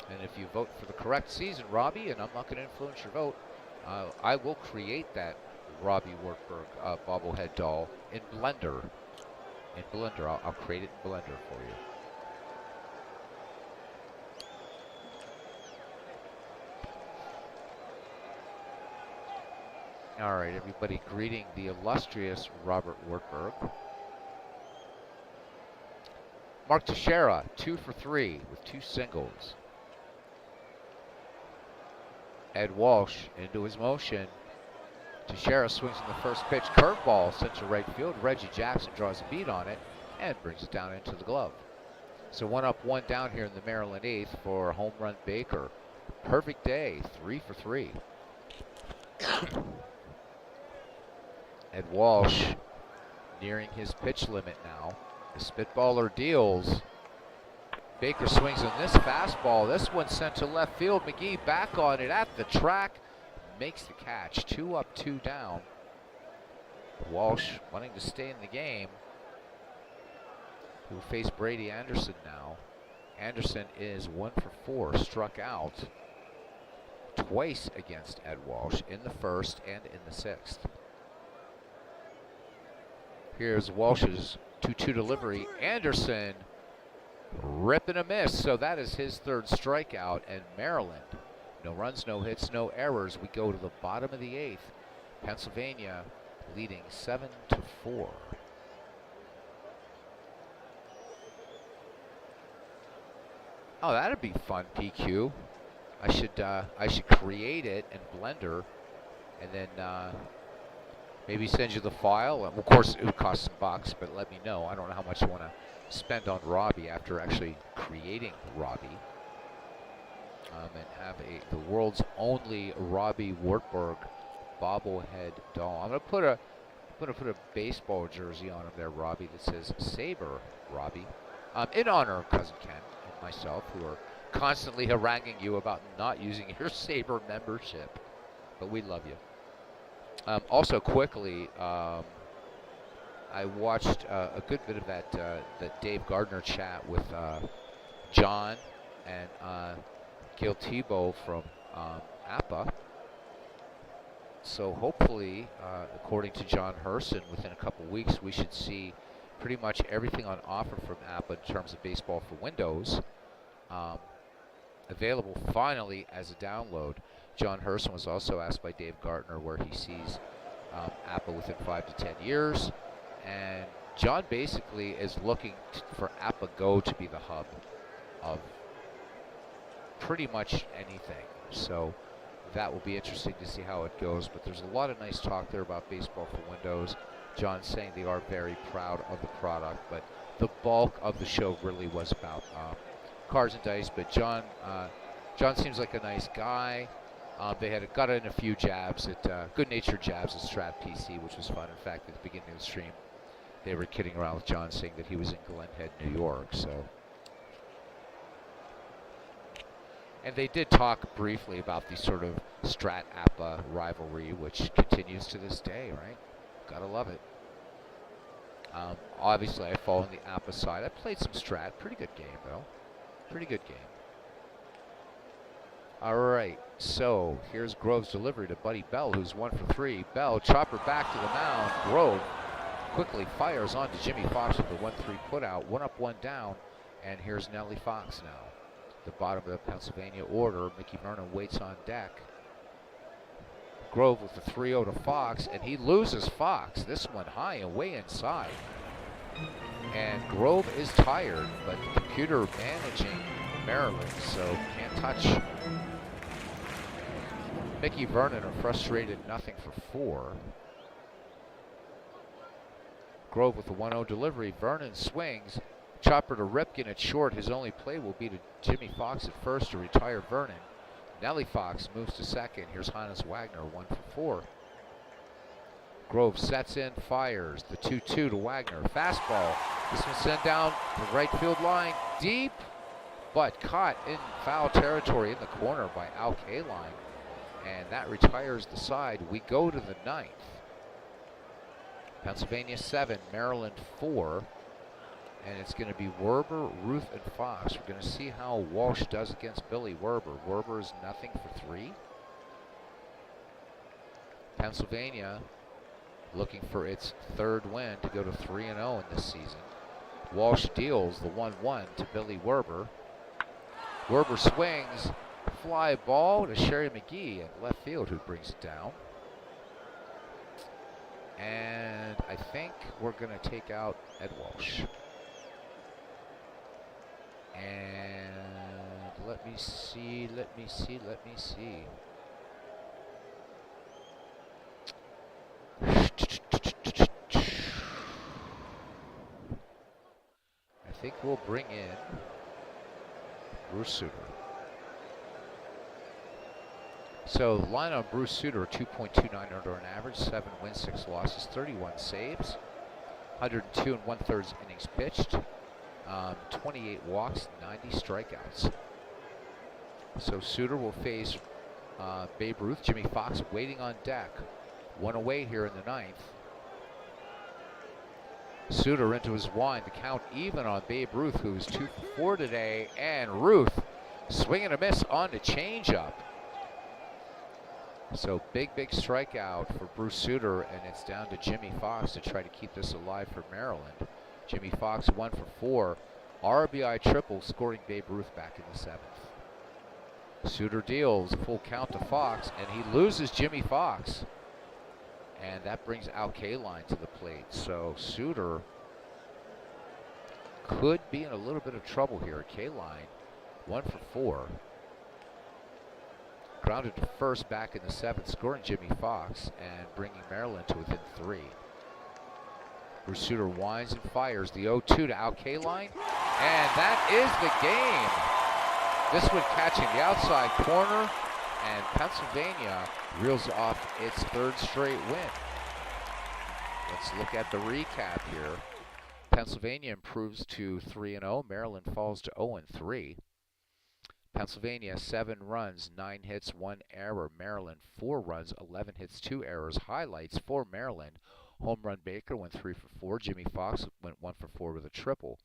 And if you vote for the correct season, Robbie, and I'm not going to influence your vote, I will create that Robbie Wartburg bobblehead doll in Blender. I'll create it in Blender for you. All right, everybody greeting the illustrious Robert Wartburg. Mark Teixeira, 2 for 3 with 2 singles. Ed Walsh into his motion. Teixeira swings in the first pitch. Curveball sent to right field. Reggie Jackson draws a beat on it and brings it down into the glove. So 1 up, 1 down here in the Maryland 8th for home run Baker. Perfect day, 3 for 3. Ed Walsh nearing his pitch limit now. The spitballer deals. Baker swings on this fastball. This one sent to left field. McGee back on it at the track. Makes the catch. 2 up, 2 down. Walsh wanting to stay in the game. Who face Brady Anderson now. Anderson is 1 for 4. Struck out. twice against Ed Walsh in the first and in the sixth. Here's Walsh's 2-2 delivery. Anderson rip and a miss. So that is his third strikeout. And Maryland, no runs, no hits, no errors. We go to the bottom of the eighth. Pennsylvania leading 7-4. Oh, that'd be fun, PQ. I should create it in Blender, and then maybe send you the file. Of course, it would cost some bucks, but let me know. I don't know how much you want to spend on Robbie after actually creating Robbie, and have the world's only Robbie Wartburg bobblehead doll. I'm gonna put a baseball jersey on him there, Robbie, that says Saber Robbie, in honor of Cousin Ken and myself, who are constantly haranguing you about not using your Saber membership, but we love you. Also, quickly, I watched a good bit of that Dave Gardner chat with John and Gil Tebow from APA. So hopefully, according to John Herson, within a couple weeks, we should see pretty much everything on offer from APA in terms of baseball for Windows available finally as a download. John Herson was also asked by Dave Gardner where he sees APA within 5 to 10 years. And John basically is looking for APA Go to be the hub of pretty much anything. So that will be interesting to see how it goes. But there's a lot of nice talk there about baseball for Windows. John's saying they are very proud of the product, but the bulk of the show really was about cards and dice. But John seems like a nice guy. They got in a few jabs at good-natured jabs at Strat PC, which was fun. In fact, at the beginning of the stream, they were kidding around with John, saying that he was in Glen Head, New York. So, and they did talk briefly about the sort of Strat APA rivalry, which continues to this day, right? Gotta love it. Obviously, I fall on the APA side. I played some Strat. Pretty good game, though. Pretty good game. All right, so here's Grove's delivery to Buddy Bell, who's 1 for 3. Bell, chopper back to the mound. Grove quickly fires on to Jimmy Fox with the 1-3 putout. 1 up, 1 down, and here's Nellie Fox now. The bottom of the Pennsylvania order. Mickey Vernon waits on deck. Grove with the 3-0 to Fox, and he loses Fox. This one high and way inside. And Grove is tired, but the computer managing Maryland, so can't touch. Mickey Vernon are frustrated, 0 for 4. Grove with the 1-0 delivery. Vernon swings. Chopper to Ripken at short. His only play will be to Jimmy Fox at first to retire Vernon. Nellie Fox moves to second. Here's Hannes Wagner, 1 for 4. Grove sets in, fires. The 2-2 to Wagner. Fastball. This one sent down the right field line. Deep, but caught in foul territory in the corner by Al Kaline. And that retires the side. We go to the 9th. Pennsylvania 7, Maryland 4. And it's going to be Werber, Ruth, and Fox. We're going to see how Walsh does against Billy Werber. Werber is 0 for 3. Pennsylvania looking for its 3rd win to go to 3-0 in this season. Walsh deals the 1-1 to Billy Werber. Werber swings, fly ball to Sherry McGee at left field, who brings it down. And I think we're going to take out Ed Walsh. And let me see. I think we'll bring in Bruce Sutter. So line on Bruce Sutter, 2.29 under an average, 7 wins, 6 losses, 31 saves, 102 1/3 innings pitched, 28 walks, 90 strikeouts. So Sutter will face Babe Ruth. Jimmy Fox waiting on deck. 1 away here in the 9th. Sutter into his wind. The count even on Babe Ruth, who is 2 for 4 today. And Ruth swinging a miss on the changeup. So big strikeout for Bruce Sutter, and it's down to Jimmy Fox to try to keep this alive for Maryland. Jimmy Fox 1 for 4. RBI triple, scoring Babe Ruth back in the 7th. Sutter deals full count to Fox, and he loses Jimmy Fox. And that brings Al Kaline to the plate. So Sutter could be in a little bit of trouble here. Kaline 1 for 4. Grounded to first back in the 7th, scoring Jimmy Fox and bringing Maryland to within 3. Bruce Sutter winds and fires the 0-2 to Al Kaline, and that is the game. This one catching the outside corner, and Pennsylvania reels off its 3rd straight win. Let's look at the recap here. Pennsylvania improves to 3-0. Maryland falls to 0-3. Pennsylvania 7 runs, 9 hits, 1 error. Maryland 4 runs, 11 hits, 2 errors. Highlights for Maryland: home run Baker went 3 for 4. Jimmy Fox went 1 for 4 with a triple.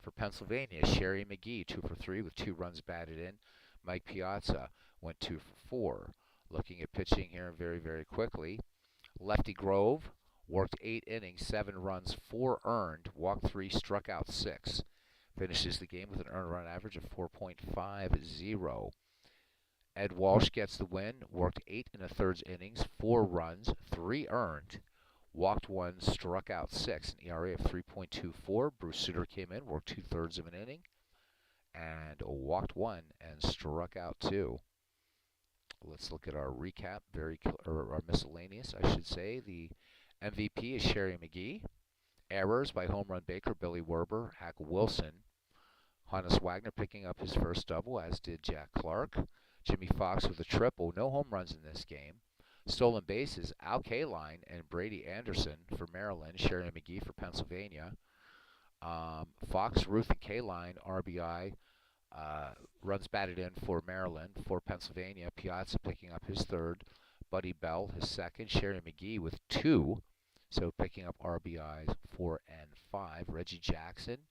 For Pennsylvania, Sherry McGee 2 for 3 with 2 runs batted in. Mike Piazza went 2 for 4. Looking at pitching here very quickly. Lefty Grove worked 8 innings, 7 runs, 4 earned, walked 3, struck out 6. Finishes the game with an earned run average of 4.50. Ed Walsh gets the win, worked 8 1/3 innings, 4 runs, 3 earned, walked 1, struck out 6, an ERA of 3.24. Bruce Sutter came in, worked 2/3 of an inning, and walked 1 and struck out 2. Let's look at our recap, or our miscellaneous, I should say. The MVP is Sherry McGee. Errors by home run Baker, Billy Werber, Hack Wilson. Hannes Wagner picking up his first double, as did Jack Clark. Jimmy Fox with a triple. No home runs in this game. Stolen bases, Al Kaline and Brady Anderson for Maryland. Sherry McGee for Pennsylvania. Fox, Ruth, and Kaline, RBI. Runs batted in for Maryland. For Pennsylvania, Piazza picking up his 3rd. Buddy Bell, his 2nd. Sherry McGee with 2. So picking up RBIs 4 and 5. Reggie Jackson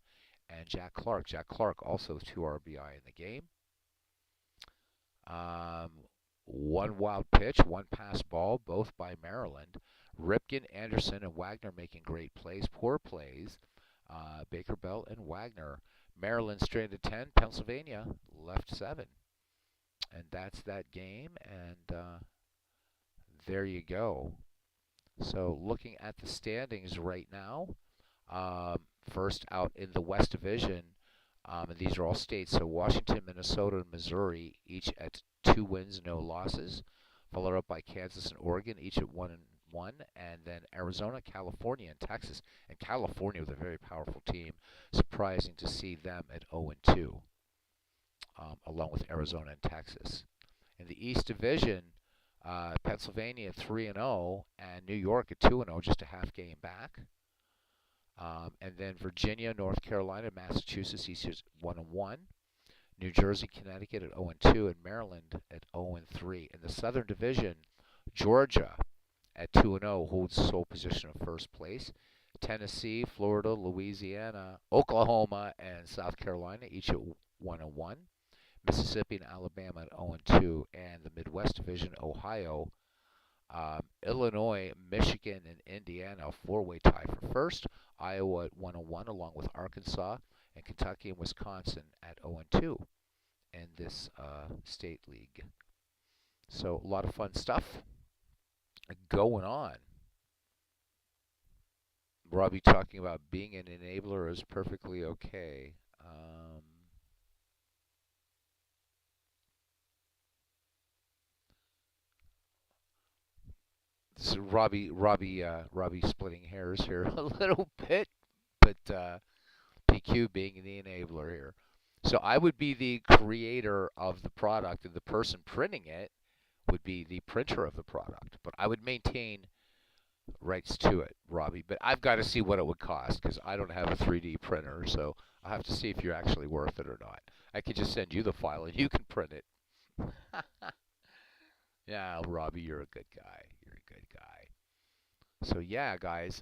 and Jack Clark. Jack Clark also 2 RBI in the game. 1 wild pitch, 1 pass ball, both by Maryland. Ripken, Anderson, and Wagner making great plays. Poor plays, Baker, Bell, and Wagner. Maryland stranded 10. Pennsylvania left 7. And that's that game, and there you go. So looking at the standings right now, first out in the West Division, and these are all states, so Washington, Minnesota, and Missouri, each at 2 wins, no losses. Followed up by Kansas and Oregon, each at 1-1, and then Arizona, California, and Texas. And California with a very powerful team. Surprising to see them at 0-2, along with Arizona and Texas. In the East Division, Pennsylvania at 3-0, and New York at 2-0, just a half game back. And then Virginia, North Carolina, Massachusetts, each is 1-1. New Jersey, Connecticut at 0-2, and Maryland at 0-3. In the Southern Division, Georgia at 2-0 holds sole position of first place. Tennessee, Florida, Louisiana, Oklahoma, and South Carolina, each at 1-1. Mississippi and Alabama at 0-2, and the Midwest Division, Ohio, Illinois, Michigan, and Indiana, a 4-way tie for first. Iowa at 1-1, along with Arkansas, and Kentucky and Wisconsin at 0-2 in this state league. So a lot of fun stuff going on. Robbie talking about being an enabler is perfectly okay. So Robbie splitting hairs here a little bit, but PQ being the enabler here. So I would be the creator of the product, and the person printing it would be the printer of the product. But I would maintain rights to it, Robbie. But I've got to see what it would cost, because I don't have a 3D printer, so I'll have to see if you're actually worth it or not. I could just send you the file, and you can print it. Yeah, Robbie, you're a good guy. You're a good guy. So yeah, guys.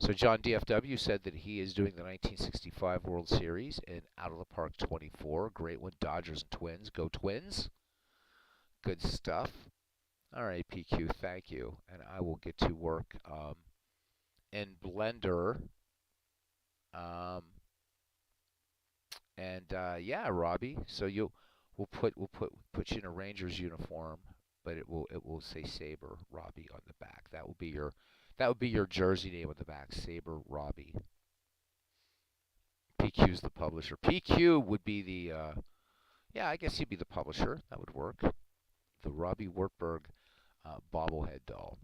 So John DFW said that he is doing the 1965 World Series in Out of the Park 24. Great one. Dodgers and Twins. Go Twins. Good stuff. All right, PQ, thank you. And I will get to work in Blender. Um, and yeah, Robbie. So we'll put you in a Rangers uniform, but it will say Saber Robbie on the back. That would be your jersey name on the back, Saber Robbie. PQ's the publisher. PQ would be the yeah, I guess he'd be the publisher. That would work. The Robbie Wartburg bobblehead doll.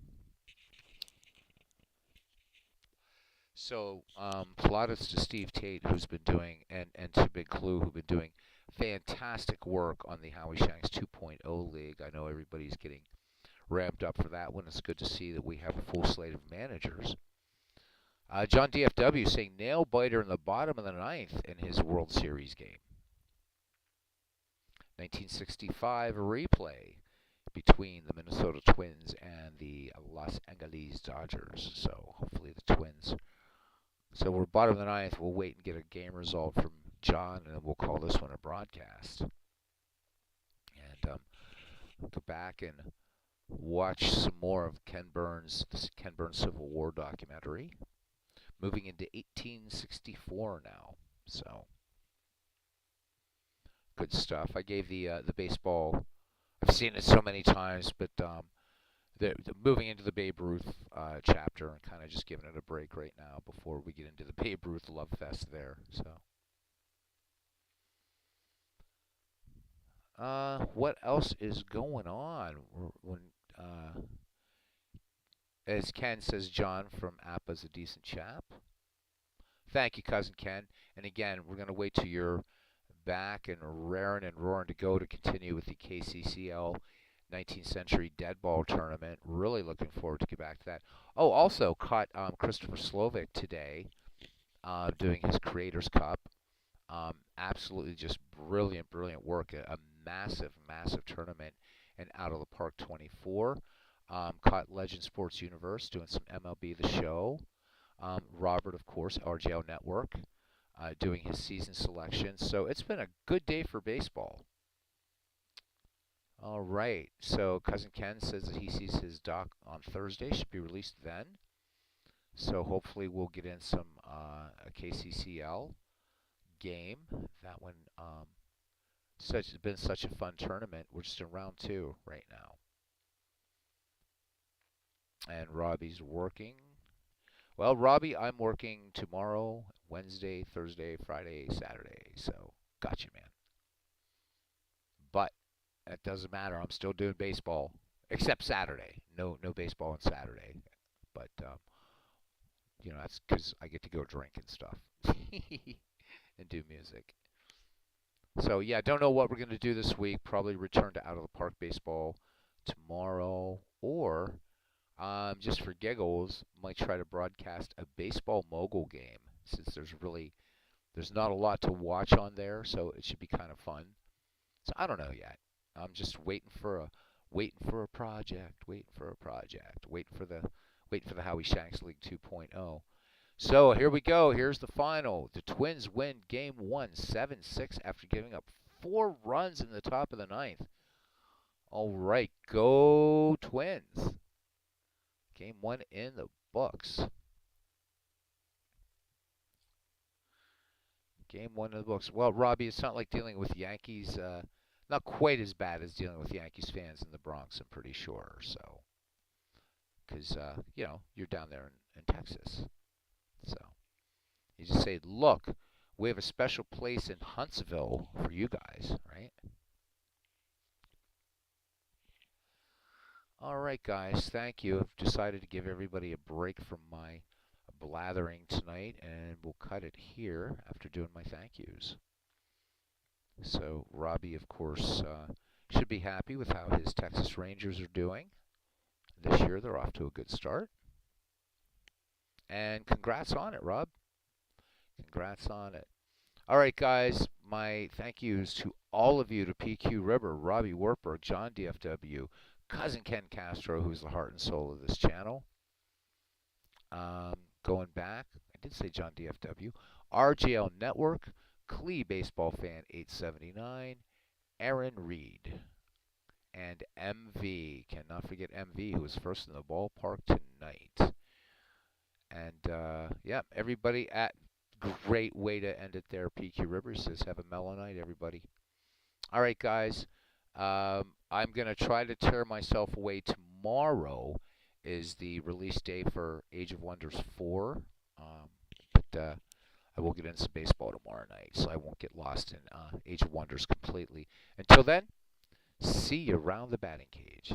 So, plaudits to Steve Tate, who's been doing, and to Big Clue, who've been doing fantastic work on the Howie Shanks 2.0 League. I know everybody's getting ramped up for that one. It's good to see that we have a full slate of managers. John DFW saying nail biter in the bottom of the ninth in his World Series game. 1965 replay between the Minnesota Twins and the Los Angeles Dodgers. So hopefully the Twins. So we're bottom of the ninth. We'll wait and get a game result from John, and then we'll call this one a broadcast. And go back and watch some more of Ken Burns' Civil War documentary. Moving into 1864 now. So good stuff. I gave the baseball. I've seen it so many times, but the moving into the Babe Ruth chapter and kind of just giving it a break right now before we get into the Babe Ruth love fest there. So, what else is going on? When as Ken says, John from Appa's a decent chap. Thank you, cousin Ken. And again, we're gonna wait till you're back and raring and roaring to go to continue with the KCCL 19th Century Dead Ball Tournament. Really looking forward to get back to that. Oh, also caught Christopher Slovic today doing his Creators Cup. Absolutely just brilliant, brilliant work. A massive, massive tournament and out of the park 24. Caught Legend Sports Universe doing some MLB The Show. Robert, of course, RJO Network, doing his season selection. So it's been a good day for baseball. All right. So cousin Ken says that he sees his doc on Thursday. Should be released then. So hopefully we'll get in some a KCCL game. That one it's been such a fun tournament. We're just in round 2 right now. And Robbie's working. Well, Robbie, I'm working tomorrow, Wednesday, Thursday, Friday, Saturday. So, gotcha, man. But that doesn't matter. I'm still doing baseball, except Saturday. No baseball on Saturday. But that's because I get to go drink and stuff and do music. So yeah, don't know what we're gonna do this week. Probably return to out of the park baseball tomorrow, or just for giggles, might try to broadcast a baseball mogul game since there's not a lot to watch on there, so it should be kind of fun. So I don't know yet. I'm just waiting for a project, waiting for the Howie Shanks League 2.0. So here we go. Here's the final. The Twins win Game 1, 7-6 after giving up 4 runs in the top of the ninth. All right, go Twins. Game 1 in the books. Game 1 in the books. Well, Robbie, it's not like dealing with Yankees. Not quite as bad as dealing with Yankees fans in the Bronx, I'm pretty sure. So, because you're down there in Texas. So you just say, look, we have a special place in Huntsville for you guys, right? All right, guys, thank you. I've decided to give everybody a break from my blathering tonight, and we'll cut it here after doing my thank yous. So Robbie, of course, should be happy with how his Texas Rangers are doing. This year, they're off to a good start. And congrats on it, Rob. Congrats on it. All right, guys, my thank yous to all of you, to PQ River, Robbie Wartburg, John DFW, cousin Ken Castro, who's the heart and soul of this channel. Going back, I did say John DFW, RJL Network, Clee Baseball Fan 879, Aaron Reed, and MV. Cannot forget MV, who was first in the ballpark tonight. And yeah, everybody at great way to end it there. PQ Rivers says, have a mellow night, everybody. All right, guys. I'm going to try to tear myself away tomorrow is the release day for Age of Wonders 4. But I will get into some baseball tomorrow night, so I won't get lost in Age of Wonders completely. Until then, see you around the batting cage.